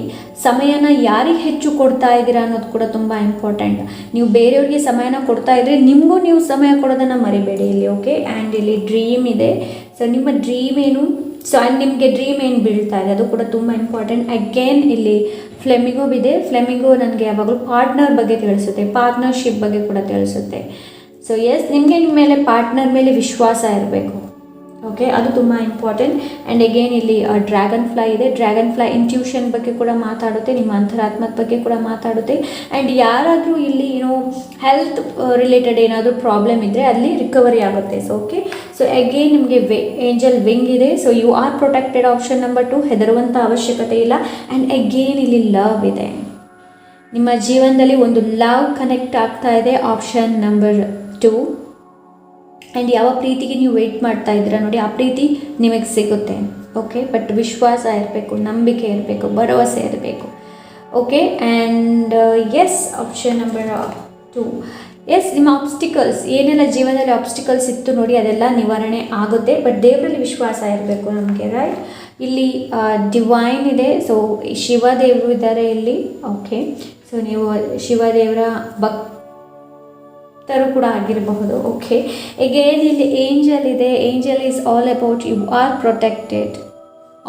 S1: ಸಮಯನ ಯಾರಿಗೆ ಹೆಚ್ಚು ಕೊಡ್ತಾ ಇದ್ದೀರಾ ಅನ್ನೋದು ಕೂಡ ತುಂಬ ಇಂಪಾರ್ಟೆಂಟ್. ನೀವು ಬೇರೆಯವ್ರಿಗೆ ಸಮಯನ ಕೊಡ್ತಾ ಇದ್ದರೆ ನಿಮಗೂ ನೀವು ಸಮಯ ಕೊಡೋದನ್ನು ಮರಿಬೇಡಿ ಇಲ್ಲಿ. ಓಕೆ, ಆ್ಯಂಡ್ ಇಲ್ಲಿ ಡ್ರೀಮ್ ಇದೆ. ಸೊ ನಿಮ್ಮ ಡ್ರೀಮ್ ಏನು, ಸೊ ಆ್ಯಂಡ್ ನಿಮಗೆ ಡ್ರೀಮ್ ಏನು ಬೀಳ್ತಾ ಇದೆ ಅದು ಕೂಡ ತುಂಬ ಇಂಪಾರ್ಟೆಂಟ್. ಅಗೇನ್ ಇಲ್ಲಿ ಫ್ಲೆಮಿಂಗೋ ಇದೆ. ಫ್ಲೆಮಿಂಗೋ ನನಗೆ ಯಾವಾಗಲೂ ಪಾರ್ಟ್ನರ್ ಬಗ್ಗೆ ತಿಳಿಸುತ್ತೆ, ಪಾರ್ಟ್ನರ್ಶಿಪ್ ಬಗ್ಗೆ ಕೂಡ ತಿಳಿಸುತ್ತೆ. ಸೊ ಎಸ್, ನಿಮಗೆ ನಿಮ್ಮ ಮೇಲೆ ಪಾರ್ಟ್ನರ್ ಮೇಲೆ ವಿಶ್ವಾಸ ಇರಬೇಕು. ಓಕೆ, ಅದು ತುಂಬ ಇಂಪಾರ್ಟೆಂಟ್. ಆ್ಯಂಡ್ ಅಗೇನ್ ಇಲ್ಲಿ ಡ್ರ್ಯಾಗನ್ ಫ್ಲೈ ಇದೆ. ಡ್ರ್ಯಾಗನ್ ಫ್ಲೈ ಇಂಟ್ಯೂಷನ್ ಬಗ್ಗೆ ಕೂಡ ಮಾತಾಡುತ್ತೆ, ನಿಮ್ಮ ಅಂತರಾತ್ಮದ ಬಗ್ಗೆ ಕೂಡ ಮಾತಾಡುತ್ತೆ. ಆ್ಯಂಡ್ ಯಾರಾದರೂ ಇಲ್ಲಿ ಹೆಲ್ತ್ ರಿಲೇಟೆಡ್ ಏನಾದರೂ ಪ್ರಾಬ್ಲಮ್ ಇದ್ದರೆ ಅಲ್ಲಿ ರಿಕವರಿ ಆಗುತ್ತೆ. ಸೊ ಓಕೆ, ಸೊ ಅಗೇನ್ ನಿಮಗೆ ಏಂಜಲ್ ವಿಂಗ್ ಇದೆ. So you are protected, option number 2. ಹೆದರುವಂಥ ಅವಶ್ಯಕತೆ ಇಲ್ಲ. ಆ್ಯಂಡ್ ಅಗೇನ್ ಇಲ್ಲಿ ಲವ್ ಇದೆ. ನಿಮ್ಮ ಜೀವನದಲ್ಲಿ ಒಂದು ಲವ್ ಕನೆಕ್ಟ್ ಆಗ್ತಾ ಇದೆ, ಆಪ್ಷನ್ ನಂಬರ್ 2. ಆ್ಯಂಡ್ ಯಾವ ಪ್ರೀತಿಗೆ ನೀವು ವೆಯ್ಟ್ ಮಾಡ್ತಾ ಇದ್ದೀರಾ ನೋಡಿ ಆ ಪ್ರೀತಿ ನಿಮಗೆ ಸಿಗುತ್ತೆ. ಓಕೆ, ಬಟ್ ವಿಶ್ವಾಸ ಇರಬೇಕು, ನಂಬಿಕೆ ಇರಬೇಕು, ಭರವಸೆ ಇರಬೇಕು. Okay, and yes, option number 2. Yes, ನಿಮ್ಮ ಆಬ್ಸ್ಟಿಕಲ್ಸ್ ಏನೆಲ್ಲ ಜೀವನದಲ್ಲಿ ಆಬ್ಸ್ಟಿಕಲ್ಸ್ ಇತ್ತು ನೋಡಿ ಅದೆಲ್ಲ ನಿವಾರಣೆ ಆಗುತ್ತೆ, ಬಟ್ ದೇವರಲ್ಲಿ ವಿಶ್ವಾಸ ಇರಬೇಕು ನಮಗೆ, ರೈಟ್. ಇಲ್ಲಿ ಡಿವೈನ್ ಇದೆ. ಸೊ ಶಿವದೇವರು ಇದ್ದಾರೆ ಇಲ್ಲಿ. ಓಕೆ, ಸೊ ನೀವು ಶಿವದೇವರ ಭಕ್ತರು ಕೂಡ ಆಗಿರಬಹುದು. ಓಕೆ, ಅಗೇನ್ ಇಲ್ಲಿ ಏಂಜಲ್ ಇದೆ. Angel is all about you are protected,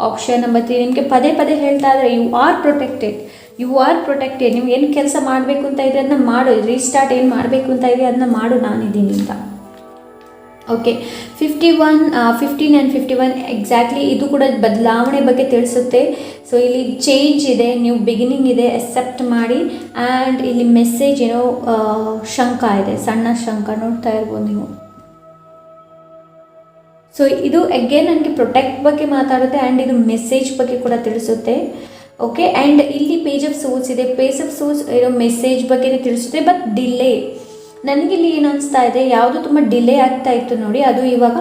S1: option number 3. ನಿಮಗೆ ಪದೇ ಪದೇ ಹೇಳ್ತಾ ಇದ್ದಾರೆ you are protected, you are protected. ನೀವು ಏನು ಕೆಲಸ ಮಾಡಬೇಕು ಅಂತ ಇದ್ರೆ ಅದನ್ನ ಮಾಡು, ರೀಸ್ಟಾರ್ಟ್ ಏನು ಮಾಡಬೇಕು ಅಂತ ಇದೆ ಅದನ್ನ ಮಾಡು, ನಾನಿದ್ದೀನಿ ಅಂತ. ಓಕೆ, 15 ಆ್ಯಂಡ್ 51 ಎಕ್ಸಾಕ್ಟ್ಲಿ ಇದು ಕೂಡ ಬದಲಾವಣೆ ಬಗ್ಗೆ ತಿಳಿಸುತ್ತೆ. ಸೊ ಇಲ್ಲಿ ಚೇಂಜ್ ಇದೆ, ನ್ಯೂ ಬಿಗಿನಿಂಗ್ ಇದೆ, ಅಕ್ಸೆಪ್ಟ್ ಮಾಡಿ. ಆ್ಯಂಡ್ ಇಲ್ಲಿ ಮೆಸೇಜ್ ಶಂಖ ಇದೆ, ಸಣ್ಣ ಶಂಖ ನೋಡ್ತಾ ಇರ್ಬೋದು ನೀವು. ಸೊ ಇದು ಅಗೇನ್ ನನಗೆ ಪ್ರೊಟೆಕ್ಟ್ ಬಗ್ಗೆ ಮಾತಾಡುತ್ತೆ ಆ್ಯಂಡ್ ಇದು ಮೆಸೇಜ್ ಬಗ್ಗೆ ಕೂಡ ತಿಳಿಸುತ್ತೆ. ಓಕೆ, ಆ್ಯಂಡ್ ಇಲ್ಲಿ ಪೇಜ್ ಆಫ್ ಸೋರ್ಸ್ ಇದೆ. ಪೇಜ್ ಆಫ್ ಸೋರ್ಸ್ ಮೆಸೇಜ್ ಬಗ್ಗೆ ತಿಳಿಸುತ್ತೆ, ಬಟ್ ಡಿಲೇ. ನನಗಿಲ್ಲಿ ಏನು ಅನಿಸ್ತಾ ಇದೆ, ಯಾವುದು ತುಂಬ ಡಿಲೇ ಆಗ್ತಾ ಇತ್ತು ನೋಡಿ ಅದು ಇವಾಗ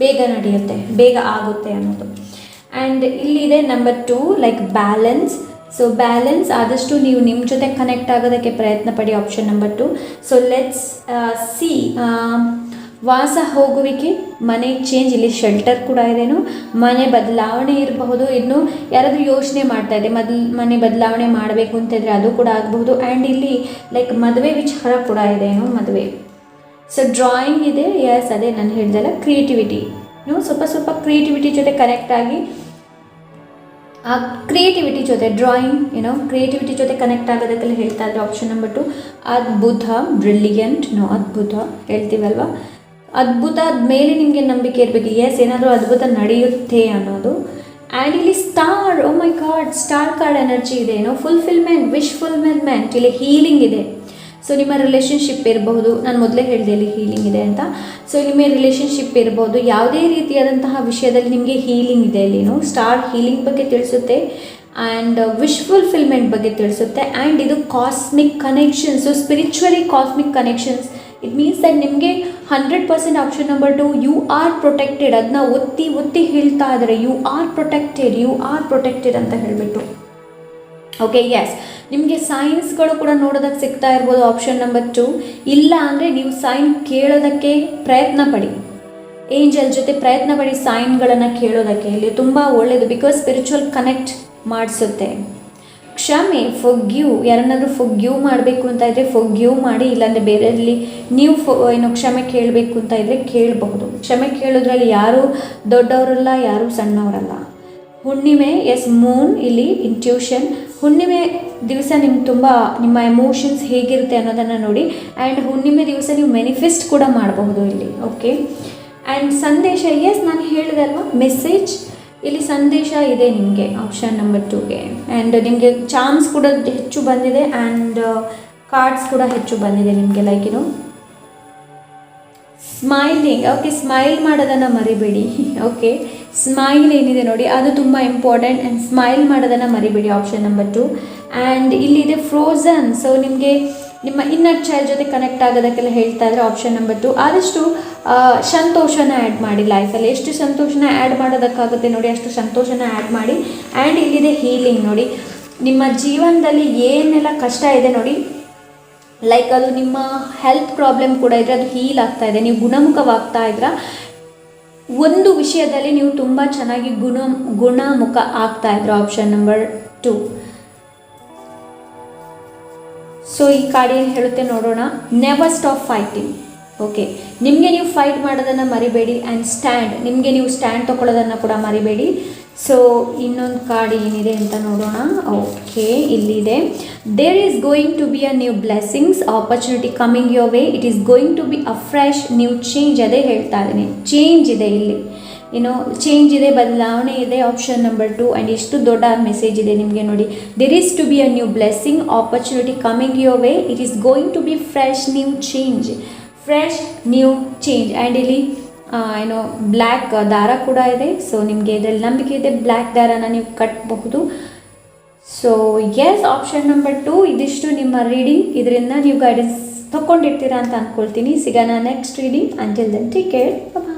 S1: ಬೇಗ ನಡೆಯುತ್ತೆ, ಬೇಗ ಆಗುತ್ತೆ ಅನ್ನೋದು. ಆ್ಯಂಡ್ ಇಲ್ಲಿದೆ number 2 like balance. So balance ಆದಷ್ಟು ನೀವು ನಿಮ್ಮ ಜೊತೆ ಕನೆಕ್ಟ್ ಆಗೋದಕ್ಕೆ ಪ್ರಯತ್ನ ಪಡಿ, option number 2. So let's C, ವಾಸ ಹೋಗುವಿಕೆ, ಮನೆ ಚೇಂಜ್, ಇಲ್ಲಿ ಶೆಲ್ಟರ್ ಕೂಡ ಇದೇನು, ಮನೆ ಬದಲಾವಣೆ ಇರಬಹುದು. ಇನ್ನು ಯಾರಾದರೂ ಯೋಚನೆ ಮಾಡ್ತಾ ಇದೆ ಮನೆ ಬದಲಾವಣೆ ಮಾಡಬೇಕು ಅಂತಿದ್ರೆ ಅದು ಕೂಡ ಆಗಬಹುದು. ಆ್ಯಂಡ್ ಇಲ್ಲಿ ಲೈಕ್ ಮದುವೆ ವಿಚಾರ ಕೂಡ ಇದೆ, ಮದುವೆ. ಸೊ ಡ್ರಾಯಿಂಗ್ ಇದೆ. ಎಸ್, ಅದೇ ನಾನು ಹೇಳ್ದಲ್ಲ, ಕ್ರಿಯೇಟಿವಿಟಿ. ಸ್ವಲ್ಪ ಕ್ರಿಯೇಟಿವಿಟಿ ಜೊತೆ ಕನೆಕ್ಟ್ ಆಗಿ ಆ ಕ್ರಿಯೇಟಿವಿಟಿ ಜೊತೆ ಡ್ರಾಯಿಂಗ್ ಕ್ರಿಯೇಟಿವಿಟಿ ಜೊತೆ ಕನೆಕ್ಟ್ ಆಗೋದಕ್ಕೆಲ್ಲ ಹೇಳ್ತಾ ಇದ್ರೆ ಆಪ್ಷನ್ ನಂಬರ್ 2. ಅದ್ಭುತ, ಬ್ರಿಲಿಯಂಟ್, ಅದ್ಭುತ ಹೇಳ್ತೀವಲ್ವ, ಅದ್ಭುತ ಮೇಲೆ ನಿಮಗೆ ನಂಬಿಕೆ ಇರಬೇಕು. ಎಸ್, ಏನಾದರೂ ಅದ್ಭುತ ನಡೆಯುತ್ತೆ ಅನ್ನೋದು. ಆ್ಯಂಡ್ ಇಲ್ಲಿ ಸ್ಟಾರ್, ಓ ಮೈ ಗಾಡ್, ಸ್ಟಾರ್ ಕಾರ್ಡ್ ಎನರ್ಜಿ ಇದೆ, ಫುಲ್ಫಿಲ್ಮೆಂಟ್, ವಿಶ್ ಫುಲ್ಫಿಲ್ಮೆಂಟ್. ಇಲ್ಲಿ ಹೀಲಿಂಗ್ ಇದೆ. ಸೊ ನಿಮ್ಮ ರಿಲೇಷನ್ಶಿಪ್ ಇರಬಹುದು, ನಾನು ಮೊದಲೇ ಹೇಳಿದೆ ಇಲ್ಲಿ ಹೀಲಿಂಗ್ ಇದೆ ಅಂತ. ಸೊ ನಿಮ್ಮ ರಿಲೇಷನ್ಶಿಪ್ ಇರ್ಬೋದು, ಯಾವುದೇ ರೀತಿಯಾದಂತಹ ವಿಷಯದಲ್ಲಿ ನಿಮಗೆ ಹೀಲಿಂಗ್ ಇದೆ. ಇಲ್ಲಿ ಸ್ಟಾರ್ ಹೀಲಿಂಗ್ ಬಗ್ಗೆ ತಿಳಿಸುತ್ತೆ ಆ್ಯಂಡ್ ವಿಶ್ ಫುಲ್ಫಿಲ್ಮೆಂಟ್ ಬಗ್ಗೆ ತಿಳಿಸುತ್ತೆ. ಆ್ಯಂಡ್ ಇದು cosmic connections, spiritually cosmic connections. It means that ನಿಮಗೆ 100% option number 2 you are protected, ಅದನ್ನ ಒತ್ತಿ ಹೇಳ್ತಾ ಇದ್ದಾರೆ, ಯು ಆರ್ ಪ್ರೊಟೆಕ್ಟೆಡ್ ಅಂತ ಹೇಳಿಬಿಟ್ಟು. ಓಕೆ, ಎಸ್, ನಿಮಗೆ ಸೈನ್ಸ್ಗಳು ಕೂಡ ನೋಡೋದಕ್ಕೆ ಸಿಗ್ತಾ ಇರ್ಬೋದು, ಆಪ್ಷನ್ ನಂಬರ್ 2. ಇಲ್ಲ ಅಂದರೆ ನೀವು ಸೈನ್ ಕೇಳೋದಕ್ಕೆ ಪ್ರಯತ್ನ ಪಡಿ, ಏಂಜಲ್ ಜೊತೆ ಪ್ರಯತ್ನ ಪಡಿ ಸೈನ್ಗಳನ್ನು ಕೇಳೋದಕ್ಕೆ. ಇಲ್ಲಿ ತುಂಬ ಒಳ್ಳೆಯದು, ಬಿಕಾಸ್ ಸ್ಪಿರಿಚುವಲ್ ಕನೆಕ್ಟ್ ಮಾಡಿಸುತ್ತೆ. ಕ್ಷಮೆ, ಫೊಗ್ಯೂ, ಯಾರನ್ನಾದರೂ ಫೊಗ್ಯೂ ಮಾಡಬೇಕು ಅಂತ ಇದ್ದರೆ ಫೊಗ್ಯೂ ಮಾಡಿ, ಇಲ್ಲಾಂದರೆ ಬೇರೆಯಲ್ಲಿ ನೀವು ಕ್ಷಮೆ ಕೇಳಬೇಕು ಅಂತ ಇದ್ದರೆ ಕೇಳಬಹುದು. ಕ್ಷಮೆ ಕೇಳೋದ್ರಲ್ಲಿ ಯಾರೂ ದೊಡ್ಡವರಲ್ಲ, ಯಾರೂ ಸಣ್ಣವರಲ್ಲ. ಹುಣ್ಣಿಮೆ, ಎಸ್, ಮೂನ್, ಇಲ್ಲಿ ಇಂಟ್ಯೂಷನ್. ಹುಣ್ಣಿಮೆ ದಿವಸ ನಿಮ್ಮ ಎಮೋಷನ್ಸ್ ಹೇಗಿರುತ್ತೆ ಅನ್ನೋದನ್ನು ನೋಡಿ. ಆ್ಯಂಡ್ ಹುಣ್ಣಿಮೆ ದಿವಸ ನೀವು ಮ್ಯಾನಿಫೆಸ್ಟ್ ಕೂಡ ಮಾಡಬಹುದು ಇಲ್ಲಿ. ಓಕೆ, ಆ್ಯಂಡ್ ಸಂದೇಶ, ಎಸ್, ನಾನು ಹೇಳಿದೆ ಅಲ್ವಾ, ಮೆಸೇಜ್. ಇಲ್ಲಿ ಸಂದೇಶ ಇದೆ ನಿಮಗೆ, ಆಪ್ಷನ್ ನಂಬರ್ 2ಗೆ. ಆ್ಯಂಡ್ ನಿಮಗೆ ಚಾನ್ಸ್ ಕೂಡ ಹೆಚ್ಚು ಬಂದಿದೆ ಆ್ಯಂಡ್ ಕಾರ್ಡ್ಸ್ ಕೂಡ ಹೆಚ್ಚು ಬಂದಿದೆ ನಿಮಗೆ. Like smiling. ಓಕೆ, ಸ್ಮೈಲ್ ಮಾಡೋದನ್ನು ಮರಿಬೇಡಿ. ಓಕೆ, ಸ್ಮೈಲ್ ಏನಿದೆ ನೋಡಿ ಅದು ತುಂಬ ಇಂಪಾರ್ಟೆಂಟ್. ಆ್ಯಂಡ್ ಸ್ಮೈಲ್ ಮಾಡೋದನ್ನು ಮರಿಬೇಡಿ, ಆಪ್ಷನ್ ನಂಬರ್ 2. ಆ್ಯಂಡ್ ಇಲ್ಲಿದೆ ಫ್ರೋಝನ್. ಸೊ ನಿಮಗೆ ನಿಮ್ಮ ಇನ್ನರ್ ಚೈಲ್ಡ್ ಜೊತೆ ಕನೆಕ್ಟ್ ಆಗೋದಕ್ಕೆಲ್ಲ ಹೇಳ್ತಾ ಇದ್ದಾರೆ, ಆಪ್ಷನ್ ನಂಬರ್ 2. ಆದಷ್ಟು ಸಂತೋಷನ ಆ್ಯಡ್ ಮಾಡಿ ಲೈಫಲ್ಲಿ. ಎಷ್ಟು ಸಂತೋಷನ ಆ್ಯಡ್ ಮಾಡೋದಕ್ಕಾಗುತ್ತೆ ನೋಡಿ ಅಷ್ಟು ಸಂತೋಷನ ಆ್ಯಡ್ ಮಾಡಿ. ಆ್ಯಂಡ್ ಇಲ್ಲಿದೆ ಹೀಲಿಂಗ್ ನೋಡಿ, ನಿಮ್ಮ ಜೀವನದಲ್ಲಿ ಏನೆಲ್ಲ ಕಷ್ಟ ಇದೆ ನೋಡಿ ಲೈಕ್ ಅದು ನಿಮ್ಮ ಹೆಲ್ತ್ ಪ್ರಾಬ್ಲಮ್ ಕೂಡ ಇದ್ದರೆ ಅದು ಹೀಲ್ ಆಗ್ತಾ ಇದೆ, ನೀವು ಗುಣಮುಖವಾಗ್ತಾ ಇದ್ರ ಒಂದು ವಿಷಯದಲ್ಲಿ ನೀವು ತುಂಬ ಚೆನ್ನಾಗಿ ಗುಣಮುಖ ಆಗ್ತಾ ಇದ್ರ. Option number 2. ಸೊ ಈ ಕಾರ್ಡ್ ಏನು ಹೇಳುತ್ತೆ ನೋಡೋಣ. Never stop fighting. ಓಕೆ, ನಿಮಗೆ ನೀವು ಫೈಟ್ ಮಾಡೋದನ್ನು ಮರಿಬೇಡಿ. ಆ್ಯಂಡ್ ಸ್ಟ್ಯಾಂಡ್, ನಿಮಗೆ ನೀವು ಸ್ಟ್ಯಾಂಡ್ ತೊಗೊಳ್ಳೋದನ್ನು ಕೂಡ ಮರಿಬೇಡಿ. ಸೊ ಇನ್ನೊಂದು ಕಾರ್ಡ್ ಏನಿದೆ ಅಂತ ನೋಡೋಣ. ಓಕೆ, ಇಲ್ಲಿದೆ. There is going to be a new blessings opportunity coming your way. It is going to be a fresh new change. ಅದೇ ಹೇಳ್ತಾ ಇದ್ದೀನಿ, ಚೇಂಜ್ ಇದೆ ಇಲ್ಲಿ, ಚೇಂಜ್ ಇದೆ, ಬದಲಾವಣೆ ಇದೆ. Option number 2. ಆ್ಯಂಡ್ ಎಷ್ಟು ದೊಡ್ಡ ಮೆಸೇಜ್ ಇದೆ ನಿಮಗೆ ನೋಡಿ. There is to be a new blessing opportunity coming your way. It is going to be fresh new change. Fresh new change. And ಇಲ್ಲಿ ಬ್ಲ್ಯಾಕ್ ದಾರ ಕೂಡ ಇದೆ. ಸೊ ನಿಮಗೆ ಇದರಲ್ಲಿ ನಂಬಿಕೆ ಇದೆ, ಬ್ಲ್ಯಾಕ್ ದಾರನ ನೀವು ಕಟ್ಟಬಹುದು. So yes, option number 2. ಇದಿಷ್ಟು ನಿಮ್ಮ ರೀಡಿಂಗ್. ಇದರಿಂದ ನೀವು ಗೈಡೆನ್ಸ್ ತೊಗೊಂಡಿರ್ತೀರಾ ಅಂತ ಅಂದ್ಕೊಳ್ತೀನಿ. ಸಿಗೋಣ next reading. Until then take care. ಬಾಯ್.